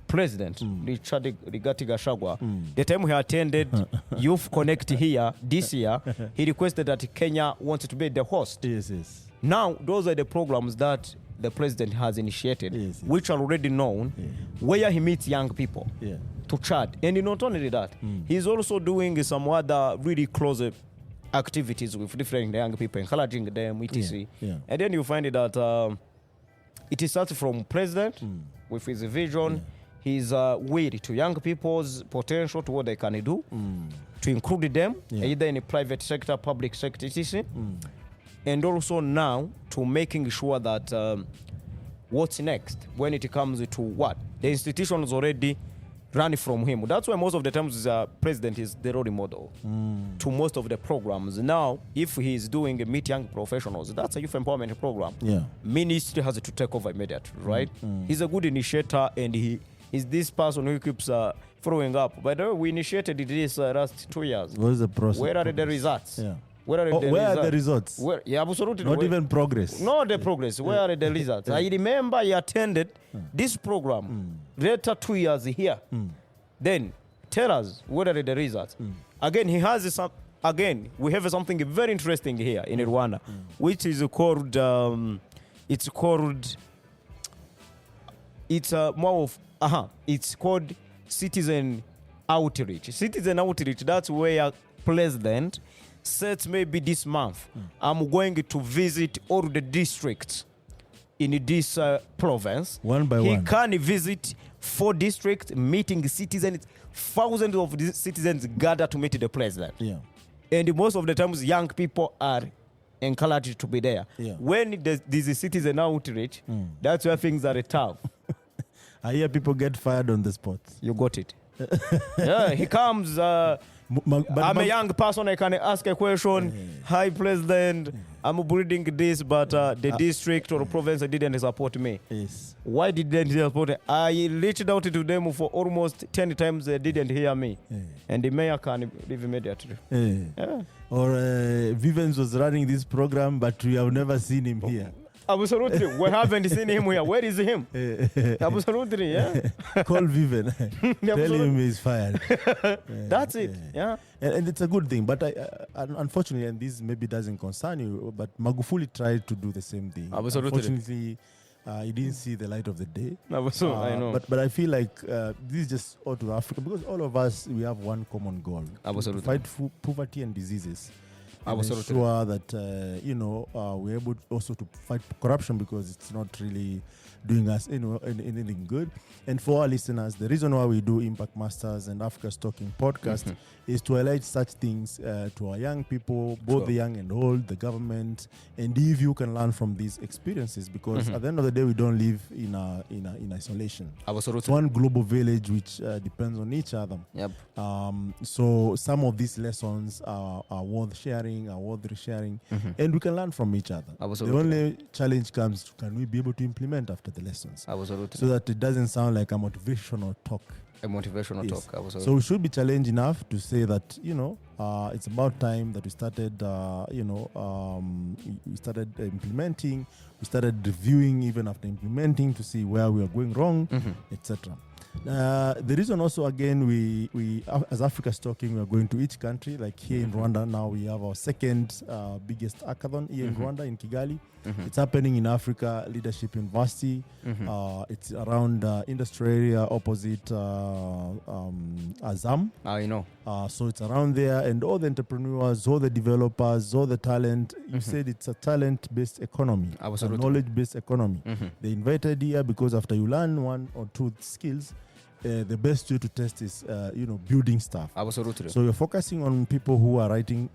president, Richard Rigati Gachagua, the time he attended Youth Connect here this year, he requested that Kenya wanted to be the host. Yes. Now, those are the programs that the president has initiated, which are already known, where he meets young people to chat. And not only that, he's also doing some other really close activities with different young people, encouraging them, etc. And then you find that it starts from president with his vision, his will to young people's potential to what they can do, to include them, either in the private sector, public sector, etc. And also now to making sure that what's next when it comes to what? The institution is already running from him. That's why most of the times the president is the role model to most of the programs. Now, if he is doing a meet young professionals, that's a youth empowerment program. Ministry has to take over immediately, right? He's a good initiator, and he is this person who keeps following up. By the way, we initiated this last 2 years. What is the process? Where are the results? Where are the results? Absolutely. Not even progress. Not the progress. Where are the results? I remember I attended this program later 2 years here. Then tell us what are the results. Again, he has some. Again, we have something very interesting here in Rwanda, which is called. It's called. It's more of. It's called citizen outreach. Citizen outreach. That's where president says maybe this month I'm going to visit all the districts in this province. One by one. He can visit 4 districts, meeting citizens. Thousands of citizens gather to meet the president. And most of the times, young people are encouraged to be there. When there's a citizen outreach, that's where things are tough. I hear people get fired on the spot. You got it. Yeah, he comes. I'm a young person. I can ask a question. Hi, President. I'm breeding this, but the district or province didn't support me. Yes. Why didn't they support me? I reached out to them for almost 10 times. They didn't hear me. And the mayor can leave immediately. Yeah. Or Vivens was running this program, but we have never seen him here. Absolutely. We haven't seen him here. Where is him? Absolutely, yeah. Call Viven. Tell him he's fired. That's it. Yeah. And it's a good thing. But unfortunately, and this maybe doesn't concern you, but Magufuli tried to do the same thing. Absolutely. Unfortunately, he didn't see the light of the day. Absolutely, I know. But I feel like this is just all to Africa, because all of us, we have one common goal. Absolutely. To fight poverty and diseases. And Absolutely. ensure that, we're able also to fight corruption, because it's not really doing us anything good. And for our listeners, the reason why we do Impact Masters and Africa's Talking podcast is to highlight such things to our young people, both the young and old, the government, and if you can learn from these experiences, because at the end of the day, we don't live in isolation. Absolutely. It's one global village which depends on each other. Yep. So some of these lessons are worth sharing, are worth resharing, and we can learn from each other. Absolutely. The only challenge comes, can we be able to implement after the lessons? Absolutely. So that it doesn't sound like a motivational talk. A motivational talk. Absolutely. So we should be challenged enough to say that, it's about time that we started, we started implementing, we started reviewing even after implementing to see where we are going wrong, etc. The reason also, again, we as Africa's Talking, we are going to each country. Like here in Rwanda now, we have our second biggest hackathon here in Rwanda, in Kigali. It's happening in Africa Leadership University. It's around industry area opposite Azam. I know. So it's around there, and all the entrepreneurs, all the developers, all the talent. You said it's a talent-based economy, Absolutely. a knowledge-based economy. They invited here because after you learn one or two skills, the best way to test is, building stuff. Absolutely. So you're focusing on people who are writing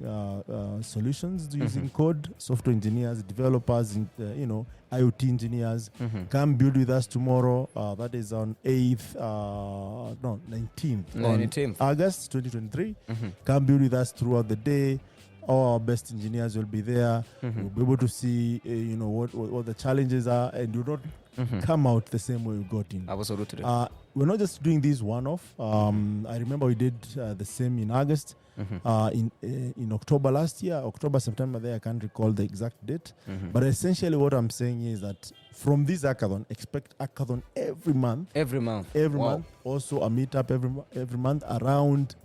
solutions using code, software engineers, developers, IoT engineers. Come build with us tomorrow. That is on 19th August 2023. Come build with us throughout the day. All our best engineers will be there. We'll be able to see, what the challenges are, and you don't come out the same way you got in. Absolutely. We're not just doing this one-off. I remember we did the same in August, in October last year, October, September there, I can't recall the exact date. But essentially what I'm saying is that from this hackathon, expect hackathon every month. Every month. Also a meetup every month around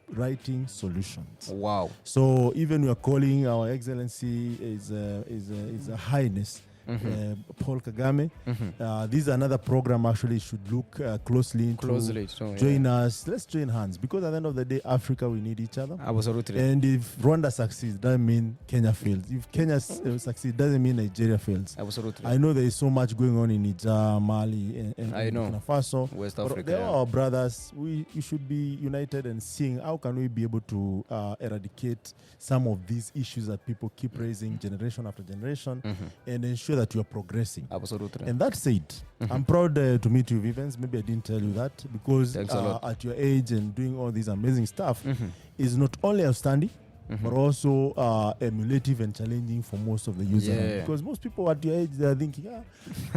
writing solutions. Wow. So even we are calling our excellency is a highness, Paul Kagame. This is another program actually should look closely into. Join us. Let's join hands, because at the end of the day, Africa, we need each other. Absolutely. And if Rwanda succeeds, doesn't mean Kenya fails. If Kenya succeeds, doesn't mean Nigeria fails. Absolutely. I know there is so much going on in Niger, Mali, and Burkina Faso. West Africa. They are our brothers. We should be united and seeing how can we be able to eradicate some of these issues that people keep raising generation after generation, and ensure that you are progressing. Absolutely. And that said, I'm proud to meet you, Vivens. Maybe I didn't tell you that, because at your age and doing all this amazing stuff is not only outstanding, but also emulative and challenging for most of the users. Because most people at your age, they're thinking,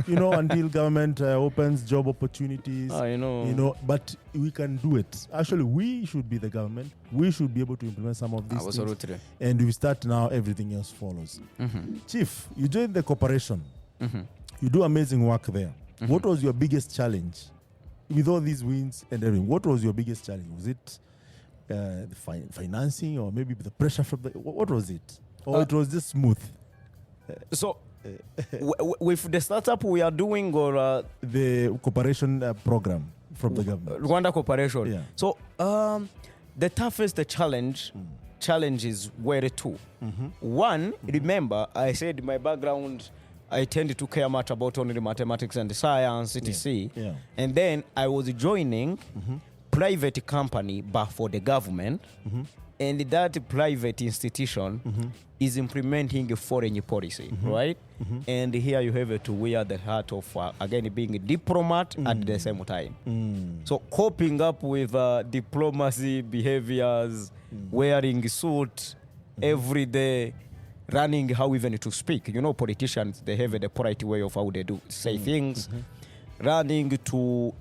until government opens job opportunities, but we can do it. Actually, we should be the government. We should be able to implement some of these things. And we start now, everything else follows. Chief, you joined the corporation. You do amazing work there. What was your biggest challenge with all these wins and everything? What was your biggest challenge? Was it the financing, or maybe the pressure from what was it? Or it was just smooth? So with the startup we are doing, or the cooperation program from the government, Rwanda Cooperation. Yeah. So the toughest challenges were two. One, remember I said my background, I tend to care much about only mathematics and science, etc. And then I was joining private company, but for the government, And that private institution is implementing a foreign policy, right? And here you have to wear the hat of, again, being a diplomat at the same time. So coping up with diplomacy behaviors, wearing suit every day, running how even to speak. You know, politicians, they have the polite way of how they do say things. Running to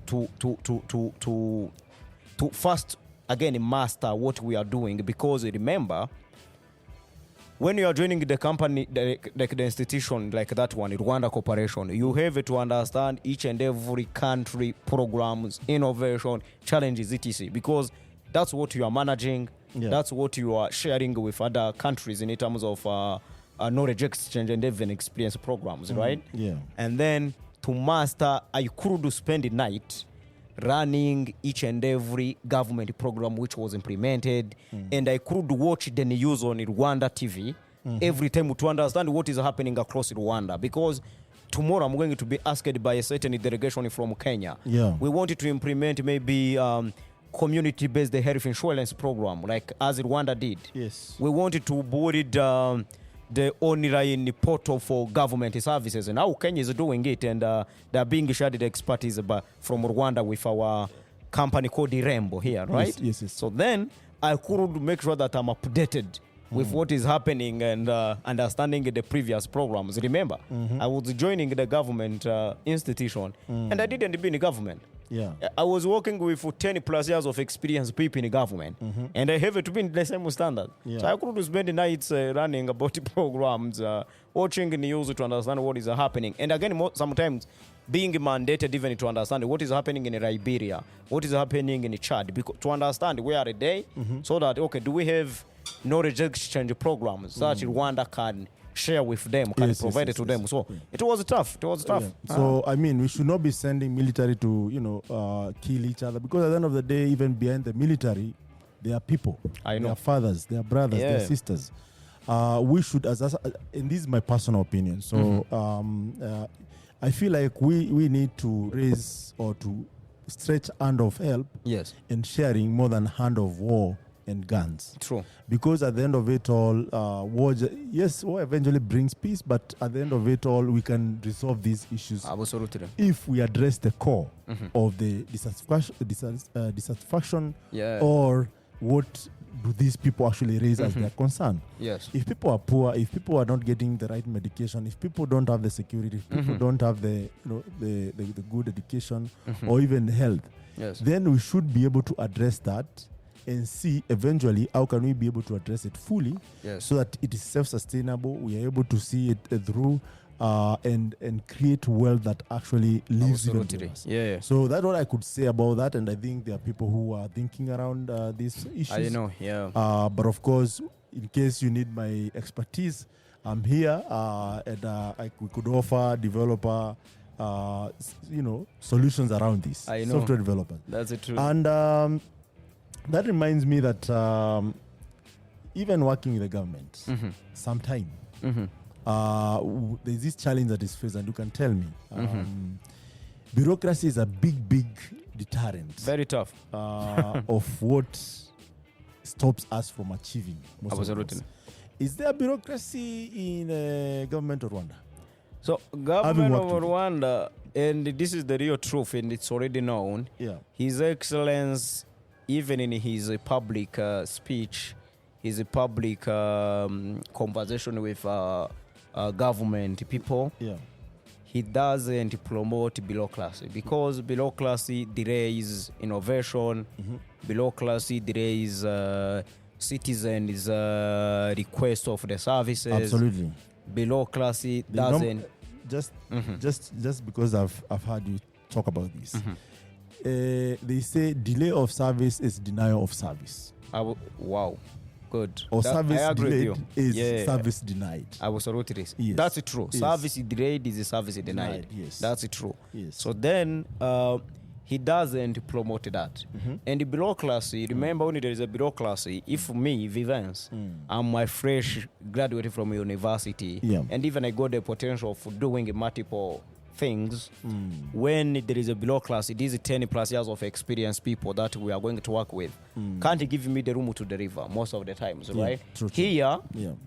first, again, master what we are doing, because remember, when you are joining the company, like the institution like that one, Rwanda Corporation, you have to understand each and every country programs, innovation, challenges, etc. Because that's what you are managing. That's what you are sharing with other countries in terms of knowledge exchange and even experience programs, right? And then to master, I could spend the night running each and every government program which was implemented, and I could watch the news on Rwanda TV every time to understand what is happening across Rwanda, because tomorrow I'm going to be asked by a certain delegation from Kenya. We wanted to implement maybe community-based health insurance program like as Rwanda did. We wanted to build the online portal for government services, and now Kenya is doing it, and they're being shared the expertise from Rwanda with our company called Irembo here, right? So then I could make sure that I'm updated with what is happening and understanding the previous programs. Remember, I was joining the government institution, and I didn't be in the government. I was working with 10 plus years of experience people in the government, and I have to be in the same standard. So I could spend the nights running about the programs, watching the news to understand what is happening. And again, sometimes being mandated even to understand what is happening in Liberia, what is happening in Chad, because to understand where are they, so that, okay, do we have knowledge exchange programs that Rwanda can share with them, can provide it to them. So it was tough. So I mean, we should not be sending military to kill each other, because at the end of the day, even behind the military, they are people. They are fathers, they are brothers, they are sisters. We should, and this is my personal opinion. So I feel like we need to raise or to stretch hand of help in sharing more than hand of war and guns. True. Because at the end of it all, war eventually brings peace, but at the end of it all, we can resolve these issues if we address the core of the dissatisfaction or what do these people actually raise as their concern. If people are poor, if people are not getting the right medication, if people don't have the security, if people don't have the good education or even health, then we should be able to address that and see eventually how can we be able to address it fully so that it is self-sustainable, we are able to see it through and create wealth that actually lives within us. So that's what I could say about that, and I think there are people who are thinking around these issues. But of course, in case you need my expertise, I'm here, and we could offer developer solutions around this. Software developers. That's it, true. And that reminds me that even working with the government, sometime there's this challenge that is faced, and you can tell me. Bureaucracy is a big deterrent. Very tough. Of what stops us from achieving most of it. Is there bureaucracy in government of Rwanda? So government of Rwanda, and this is the real truth, and it's already known. His Excellence, even in his public speech, his public conversation with government people, he doesn't promote bureaucracy, because bureaucracy delays innovation, bureaucracy delays citizens' request of the services. Absolutely. Bureaucracy doesn't... Just because I've heard you talk about this. They say delay of service is denial of service. Wow, good. Or service delayed is service denied. Absolutely. That's true. Service delayed is service denied. That's true. So then he doesn't promote that. And the bureaucracy, remember when there is a bureaucracy, if me, Vivens, I'm a fresh graduate from university, and even I got the potential for doing multiple things when there is a bureaucracy. These 10 plus years of experience people that we are going to work with can't give me the room to deliver most of the times, right? True. Here,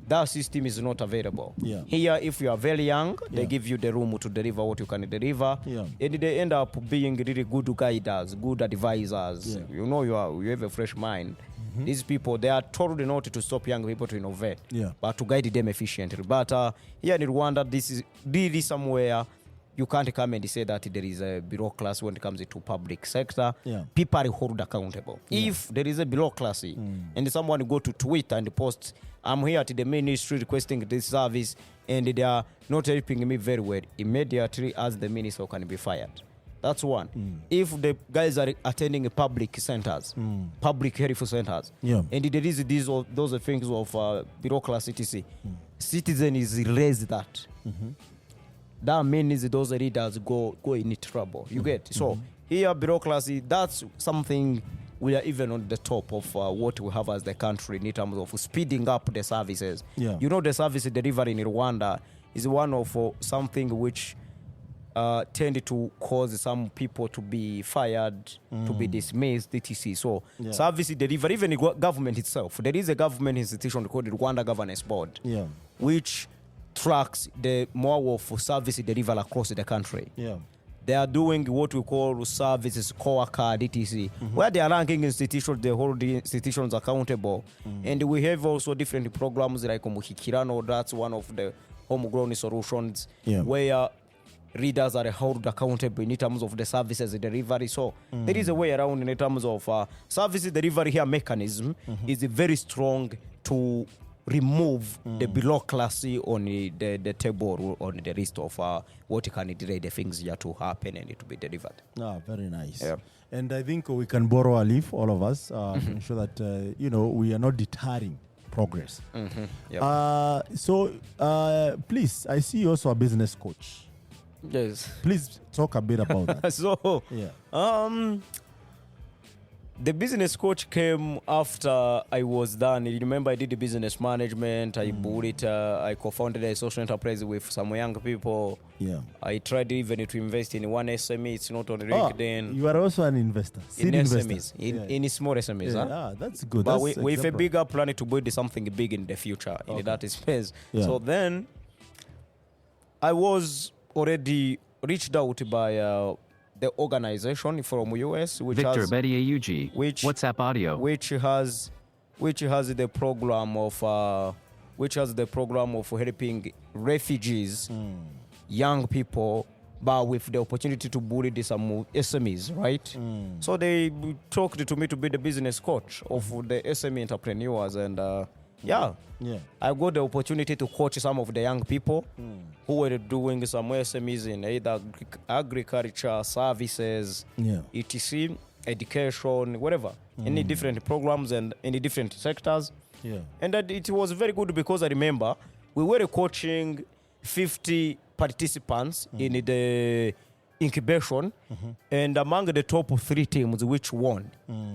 that system is not available. Here, if you are very young, they give you the room to deliver what you can deliver, and they end up being really good guiders, good advisors. You know, you have a fresh mind. These people, they are told not to stop young people to innovate, but to guide them efficiently. But here in Rwanda, this is really somewhere you can't come and say that there is a bureaucracy when it comes to public sector. People are held accountable. If there is a bureaucracy and someone go to Twitter and post, I'm here at the ministry requesting this service and they are not helping me very well, immediately as the minister can be fired. That's one. If the guys are attending public centers, public health centers, and there is those things of bureaucracy, citizen is raised that. That means those leaders go in trouble. You get? So here bureaucracy, that's something we are even on the top of what we have as the country in terms of speeding up the services. You know, the service delivery in Rwanda is one of something which tend to cause some people to be fired, to be dismissed, etc. So service delivery, even the government itself, there is a government institution called the Rwanda Governance Board, which tracks the more of service delivery across the country. They are doing what we call services scorecard, etc., where they are ranking institutions, they hold the institutions accountable. And we have also different programs like Muhikirano, that's one of the homegrown solutions, where readers are held accountable in terms of the services delivery. So there is a way around in terms of service delivery here mechanism is very strong to remove the bureaucracy on the table or on the list of what can delay the things here to happen and to be delivered. Very nice. And I think we can borrow a leaf, all of us, to ensure that we are not deterring progress. So please, I see you also a business coach. Yes. Please talk a bit about that. So, the business coach came after I was done. You remember I did the business management. I bought it. I co-founded a social enterprise with some young people. I tried even to invest in one SME. It's not on LinkedIn. You are also an investor. In SMEs. In small SMEs. That's good. But that's with a bigger plan to build something big in the future in that space. So then I was already reached out by the organization from US, which Victor has Bedier which WhatsApp audio, which has the program of helping refugees, young people, but with the opportunity to build some SMEs, right? So they talked to me to be the business coach of the SME entrepreneurs, and I got the opportunity to coach some of the young people who were doing some SMEs in either agriculture, services, etc., education, whatever, any different programs and any different sectors. And that it was very good because I remember we were coaching 50 participants in the incubation, and among the top 3 teams which won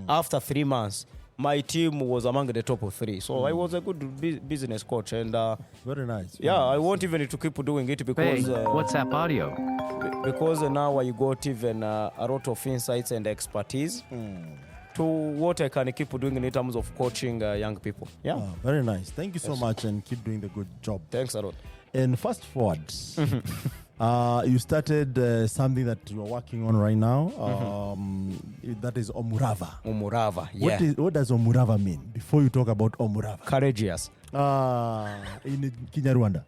after 3 months, my team was among the top 3. So I was a good business coach, and very nice. I want even to keep doing it because WhatsApp audio, because now I got even a lot of insights and expertise to what I can keep doing in terms of coaching young people. Very nice. Thank you so much, and keep doing the good job. Thanks a lot. And fast forward, you started something that you are working on right now. That is Omurava. Omurava, yeah. What does Omurava mean? Before you talk about Omurava. Courageous. In Kinyarwanda.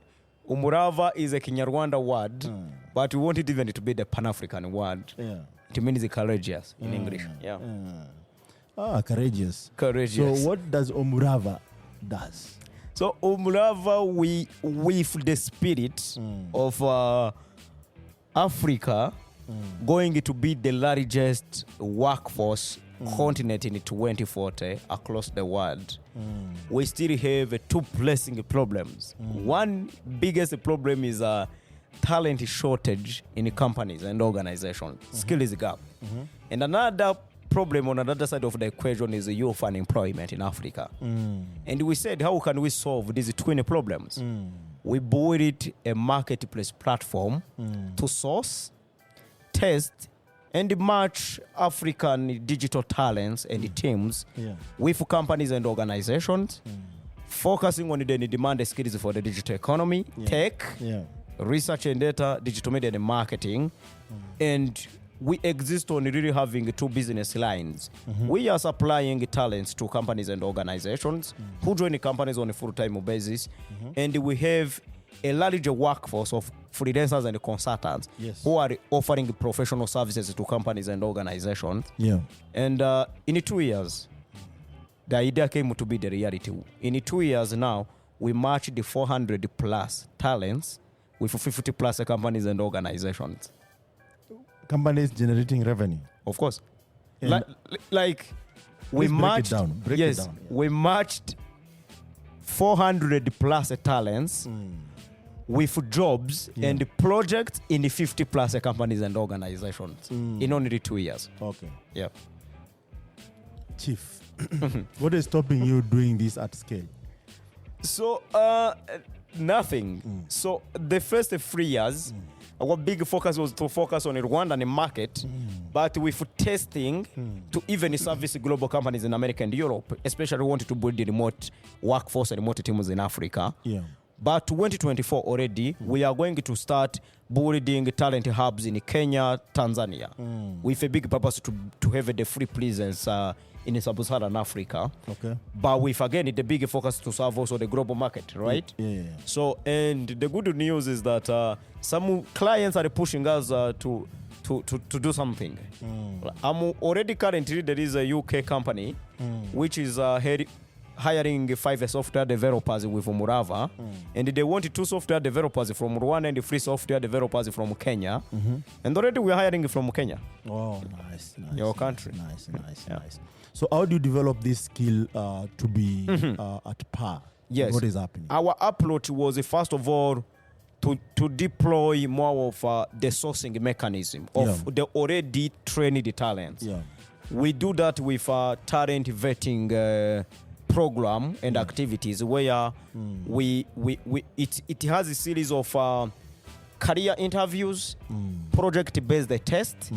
Omurava is a Kinyarwanda word, but we want it even to be the Pan-African word. It means courageous in English. Courageous. Courageous. So what does Omurava does? So Omurava, with the spirit of Africa going to be the largest workforce continent in 2040 across the world, we still have 2 pressing problems. One biggest problem is talent shortage in companies and organizations, skills gap. And another problem on another side of the equation is the youth unemployment in Africa. And we said, how can we solve these twin problems? we built a marketplace platform to source, test, and match African digital talents and teams with companies and organizations, focusing on the demand skills for the digital economy, tech, research and data, digital media and marketing. And we exist on really having two business lines. We are supplying talents to companies and organizations who join the companies on a full-time basis. And we have a larger workforce of freelancers and consultants who are offering professional services to companies and organizations. And in 2 years, the idea came to be the reality. In 2 years now, we matched the 400 plus talents with 50 plus companies and organizations. Companies generating revenue. Of course. Like we matched. Break it down. We matched 400 plus talents with jobs and projects in 50 plus companies and organizations in only 2 years. Okay. Yeah. Chief, what is stopping you doing this at scale? So, nothing. So, the first 3 years, our big focus was to focus on the Rwandan market, but with testing to even service global companies in America and Europe, especially wanted to build the remote workforce and remote teams in Africa. But 2024 already, we are going to start building talent hubs in Kenya, Tanzania, with a big purpose to have the free presence in sub-Saharan Africa. Okay. But with, again, the big focus to serve also the global market, right? So, and the good news is that some clients are pushing us to do something. I'm already currently, there is a UK company which is hiring 5 software developers with Murava, and they want 2 software developers from Rwanda and 3 software developers from Kenya. And already we're hiring from Kenya. Oh, nice. Your country. Nice. So how do you develop this skill to be at par? Yes. What is happening? Our approach was, first of all, to deploy more of the sourcing mechanism of the already trained talents. We do that with talent vetting program and activities where it has a series of career interviews, project-based tests,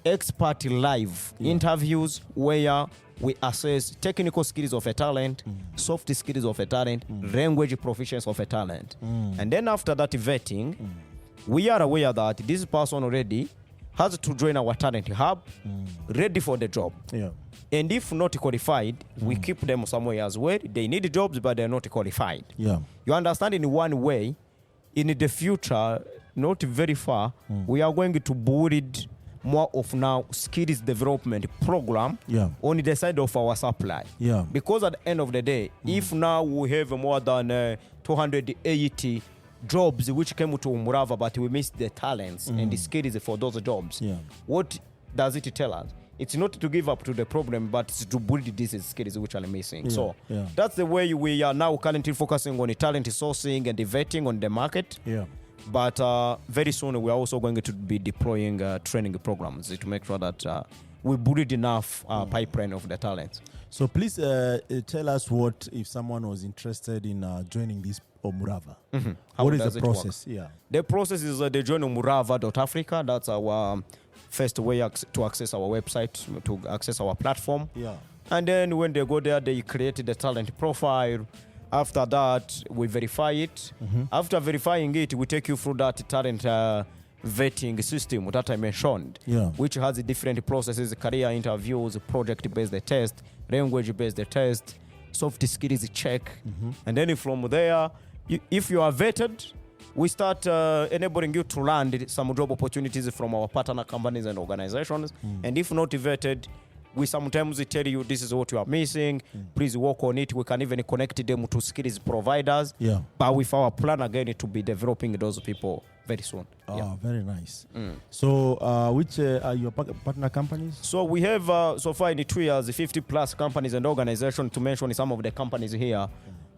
expert live interviews where we assess technical skills of a talent, soft skills of a talent, language proficiency of a talent. And then after that vetting, we are aware that this person already has to join our talent hub, ready for the job. And if not qualified, we keep them somewhere as well. They need jobs, but they're not qualified. You understand, in one way, in the future, not very far, we are going to build more of now skills development program on the side of our supply. Because at the end of the day, if now we have more than 280 jobs which came to Murava, but we missed the talents and the skills for those jobs, what does it tell us? It's not to give up to the problem, but it's to build these skills which are missing. So that's the way we are now currently focusing on the talent sourcing and the vetting on the market. But very soon we are also going to be deploying training programs to make sure that we build enough pipeline of the talents. So please tell us what if someone was interested in joining this Omurava. What is the process? The process is they join omurava.africa. That's our first way to access our website, to access our platform. And then when they go there, they create the talent profile. After that, we verify it. After verifying it, we take you through that talent vetting system that I mentioned, which has different processes: career interviews, project-based test, language-based test, soft skills check. And then from there, if you are vetted, we start enabling you to land some job opportunities from our partner companies and organizations. And if not vetted, we sometimes tell you this is what you are missing. Please work on it. We can even connect them to skills providers. But with our plan again to be developing those people very soon. Very nice. So which are your partner companies? So we have so far in 2 years 50 plus companies and organizations. To mention some of the companies here,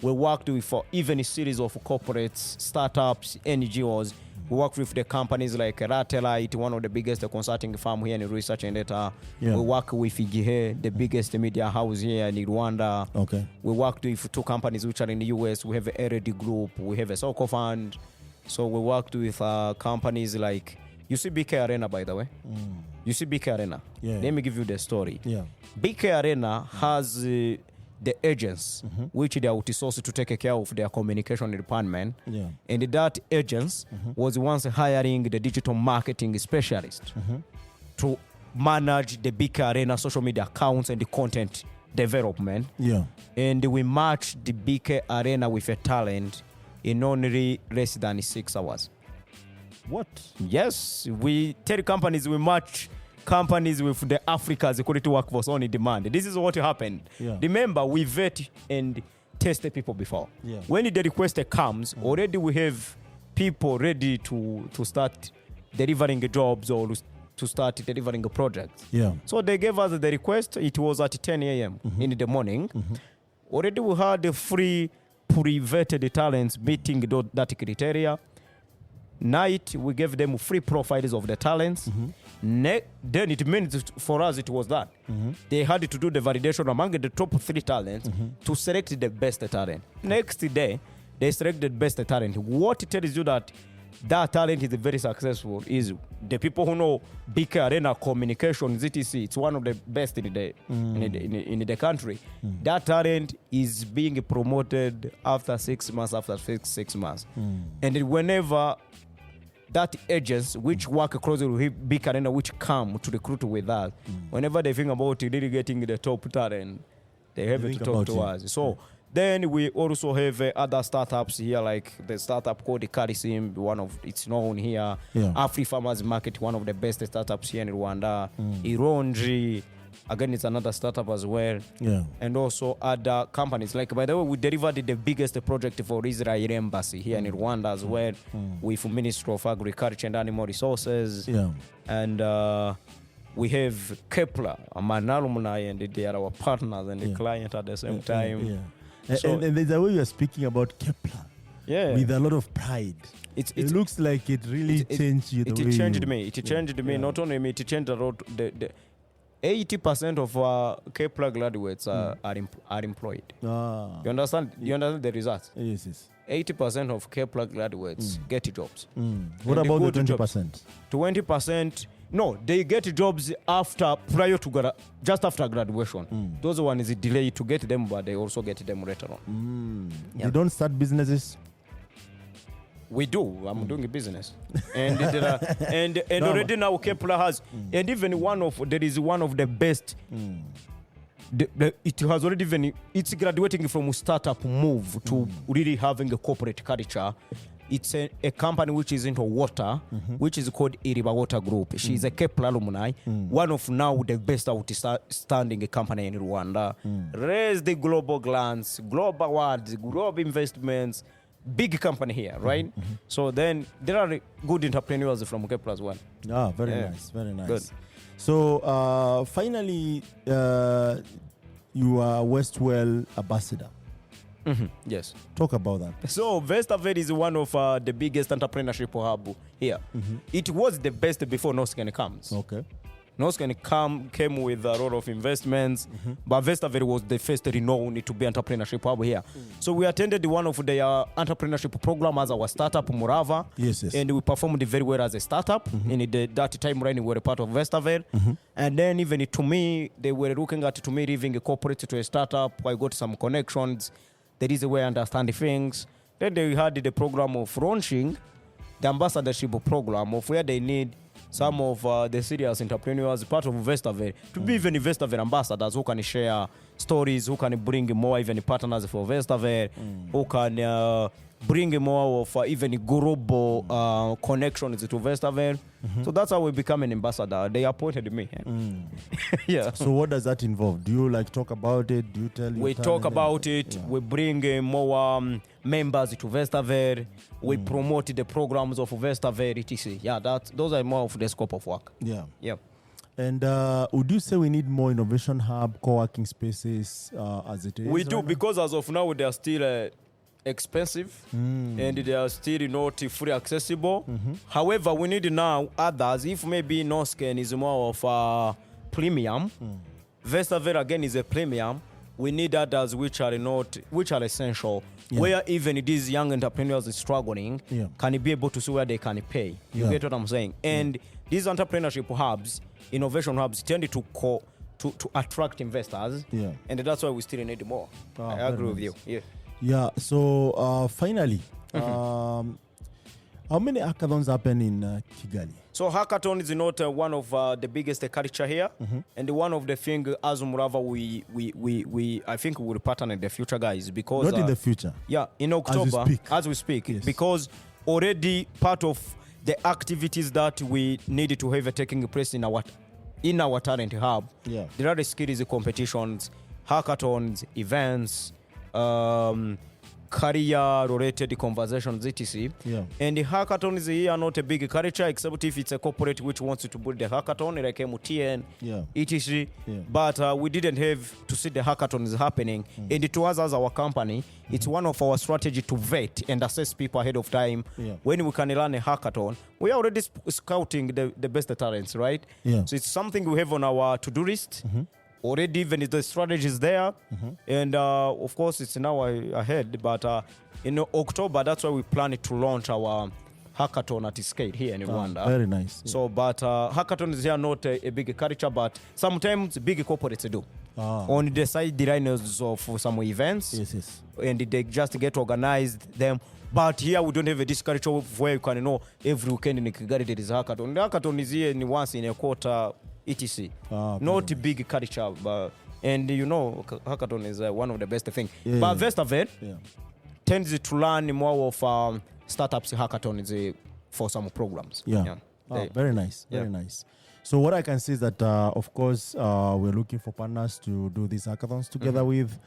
we worked with even a series of corporates, startups, NGOs, We work with the companies like Ratelite, one of the biggest consulting firm here in research and data. Yeah. We work with Igihe, the biggest media house here in Rwanda. Okay. We worked with 2 companies which are in the US. We have a RD Group. We have a Soko Fund. So we worked with companies like, you see BK Arena, by the way. You see BK Arena. Yeah. Let me give you the story. Yeah. BK Arena has the agents which they are outsourced to take care of their communication department. Yeah. And that agents was once hiring the digital marketing specialist to manage the BK Arena social media accounts and the content development. Yeah. And we matched the BK Arena with a talent in only less than 6 hours. What? Yes, we tell companies we match companies with the Africa's quality workforce on demand. This is what happened. Yeah. Remember, we vet and test the people before. Yeah. When the request comes, already we have people ready to start delivering jobs or to start delivering projects. Yeah. So they gave us the request. It was at 10 a.m. in the morning. Already we had the free pre-vetted talents meeting that criteria. Night, we gave them free profiles of the talents. Then it means for us it was that. They had to do the validation among the top 3 talents to select the best talent. Next day, they selected the best talent. What tells you that talent is very successful is the people who know BK Arena communication, ZTC, it's one of the best in the country. That talent is being promoted after 6 months, after 6 months. And whenever that agents which work closely with BK Arena, which come to recruit with us, whenever they think about really getting the top talent, they have to talk to us. So then we also have other startups here, like the startup called Carisim, it's known here. Yeah. Afri Farmers Market, one of the best startups here in Rwanda. Ironji, again, it's another startup as well. Yeah. And also other companies. Like, by the way, we delivered the biggest project for Israel Embassy here in Rwanda as well, with Ministry of Agriculture and Animal Resources. Yeah. And we have Kepler, an alumni, and they are our partners and the client at the same time. Yeah. So, and there's a way you are speaking about Kepler. Yeah. With a lot of pride. It looks like it really changed you. It changed me. It changed me. Not only me, it changed a lot. The 80% of Kepler graduates are employed. You understand? You understand the results? Yes. 80% of Kepler graduates get jobs. What about the 20%? 20%, no, they get jobs just after graduation. Those ones is delayed to get them, but they also get them later on. You don't start businesses? We do. I'm doing a business, and already now Kepler has, and even there is one of the best. It has already it's graduating from startup move to really having a corporate culture. It's a company which is into water, which is called Iriba Water Group. She's a Kepler alumni, one of now the best outstanding company in Rwanda. Raise the global grants, global awards, global investments. Big company here, right? So then there are good entrepreneurs from Kepler as well. Very nice, very nice. Good. So finally, you are Westwell ambassador. Yes. Talk about that. So Vestaville is one of the biggest entrepreneurship hub here. It was the best before Noscan comes. Okay. Noscan came with a lot of investments, but Vestaville was the first renowned to be entrepreneurship hub here. So we attended one of their entrepreneurship program as our startup, Morava. Yes. And we performed very well as a startup. In that timeline, we were a part of Vestaville. And then even to me, they were looking at me leaving a corporate to a startup. I got some connections. There is a way I understand things. Then they had the program of launching the ambassadorship program of where they need some of the serious entrepreneurs, part of Vestaville, to be even Vestaville ambassadors who can share stories, who can bring more even partners for Vestaville, who can bring more of even global connections to Vestaville. So that's how we become an ambassador. They appointed me. Yeah. So what does that involve? Do you talk about it? Do you tell? We talk about it. Yeah. We bring more members to Vestaville. We promote the programs of Vestaville, etc. Yeah, those are more of the scope of work. Yeah. Yeah. And would you say we need more innovation hub, co-working spaces as it is? We do, because as of now, they are still expensive and they are still not fully accessible. However, we need now others. If maybe Nosken is more of a premium, Vestaver again is a premium. We need others which are essential. Where even these young entrepreneurs are struggling, can be able to see where they can pay. You get what I'm saying? And these entrepreneurship hubs, innovation hubs, tend to attract investors, and that's why we still need more. I agree with you. Yeah. So finally, how many hackathons happen in Kigali? So hackathon is not one of the biggest culture here, and one of the things as Murava we I think we will pattern in the future, guys, because not in the future. Yeah, in October as we speak, because already part of the activities that we need to have taking place in our talent hub. There are the skills competitions, hackathons, events, career-related conversations, etc. And the hackathons here are not a big culture, except if it's a corporate which wants to build the hackathon, like MTN, etc. But we didn't have to see the hackathons happening. And to us as our company, it's one of our strategy to vet and assess people ahead of time. When we can run a hackathon, we are already scouting the best talents, right? So it's something we have on our to-do list. Already even the strategy is there, and of course it's now ahead, but in October that's why we plan to launch our hackathon at scale here in Rwanda. Very nice. So but hackathons here are not a big culture, but sometimes big corporates do on the sidelines of some events, and they just get organized them. But here we don't have this culture where you can know every weekend in Kigali there is a hackathon. The hackathon is here once in a quarter, etc. Not a big culture, but and hackathon is one of the best things. But Vestaver tends to learn more of startups hackathons for some programs. Very nice, very nice. So what I can say is that of course we're looking for partners to do these hackathons together with.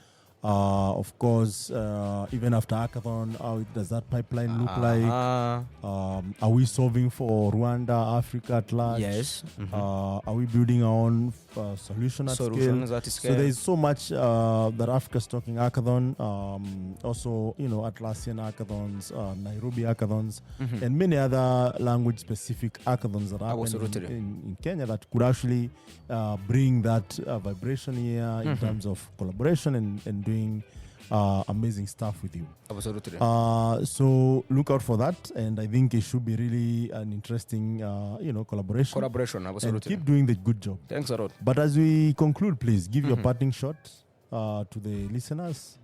Of course, even after hackathon, how does that pipeline look like? Are we solving for Rwanda, Africa at large? Yes. Are we building our own solution at scale? So there is so much that Africa's talking hackathon. Also, Atlassian hackathons, Nairobi hackathons, and many other language-specific hackathons that happen in Kenya that could actually bring that vibration here in terms of collaboration and doing amazing stuff with you. Absolutely. So look out for that, and I think it should be really an interesting, collaboration. Absolutely. And keep doing the good job. Thanks a lot. But as we conclude, please give your parting shot to the listeners.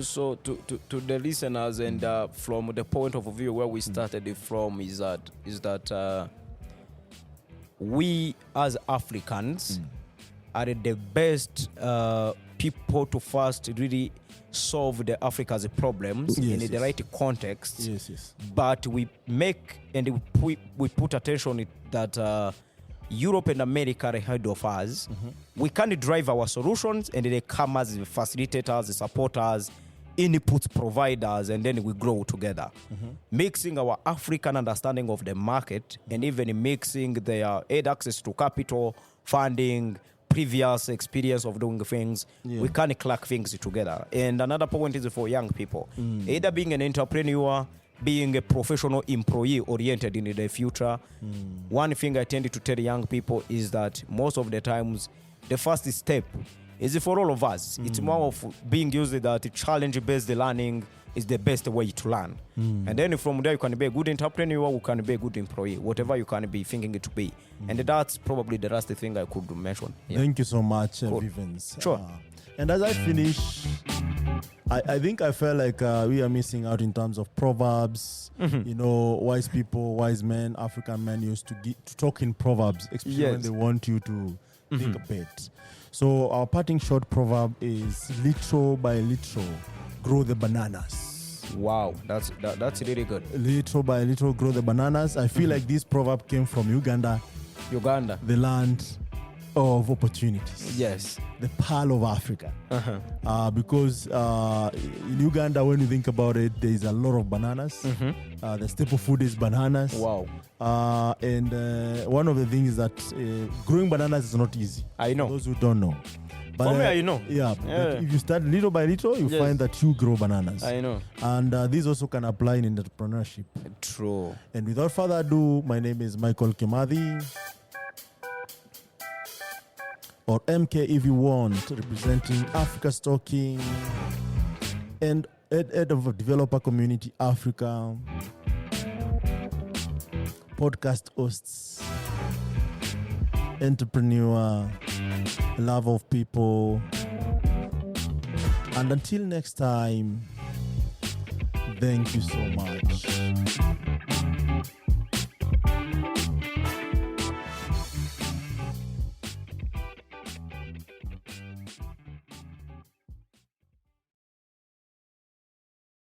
So to the listeners, and from the point of view where we started from, is that we as Africans are the best people to first really solve the Africa's problems in the right context. But we make and we put attention that Europe and America are ahead of us. We can drive our solutions, and they come as facilitators, supporters, input providers, and then we grow together. Mixing our African understanding of the market, and even mixing their aid access to capital, funding, previous experience of doing things, we can clack things together. And another point is for young people, either being an entrepreneur, being a professional employee oriented in the future. One thing I tend to tell young people is that most of the times the first step is for all of us. It's more of being used that challenge-based learning is the best way to learn. And then from there you can be a good entrepreneur, you can be a good employee, whatever you can be thinking it to be. And that's probably the last thing I could mention. Thank you so much, Vivens. Sure. And as I finish, I think I felt like we are missing out in terms of proverbs. Wise people, wise men, African men used to talk in proverbs, especially when they want you to think a bit. So our parting short proverb is little by little, grow the bananas. Wow, that's really good. Little by little, grow the bananas. I feel like this proverb came from Uganda. The land of opportunities. Yes. The pearl of Africa. Uh-huh. Because in Uganda, when you think about it, there is a lot of bananas. The staple food is bananas. Wow. And one of the things is that growing bananas is not easy. I know. For those who don't know. But, For me, I know. Yeah, Yeah. but if you start little by little, you Yes. find that you grow bananas. I know. And this also can apply in entrepreneurship. True. And without further ado, my name is Michael Kimathi, or MK if you want, representing Africa Stocking and head of Developer Community Africa, podcast hosts, entrepreneur, love of people. And until next time, thank you so much.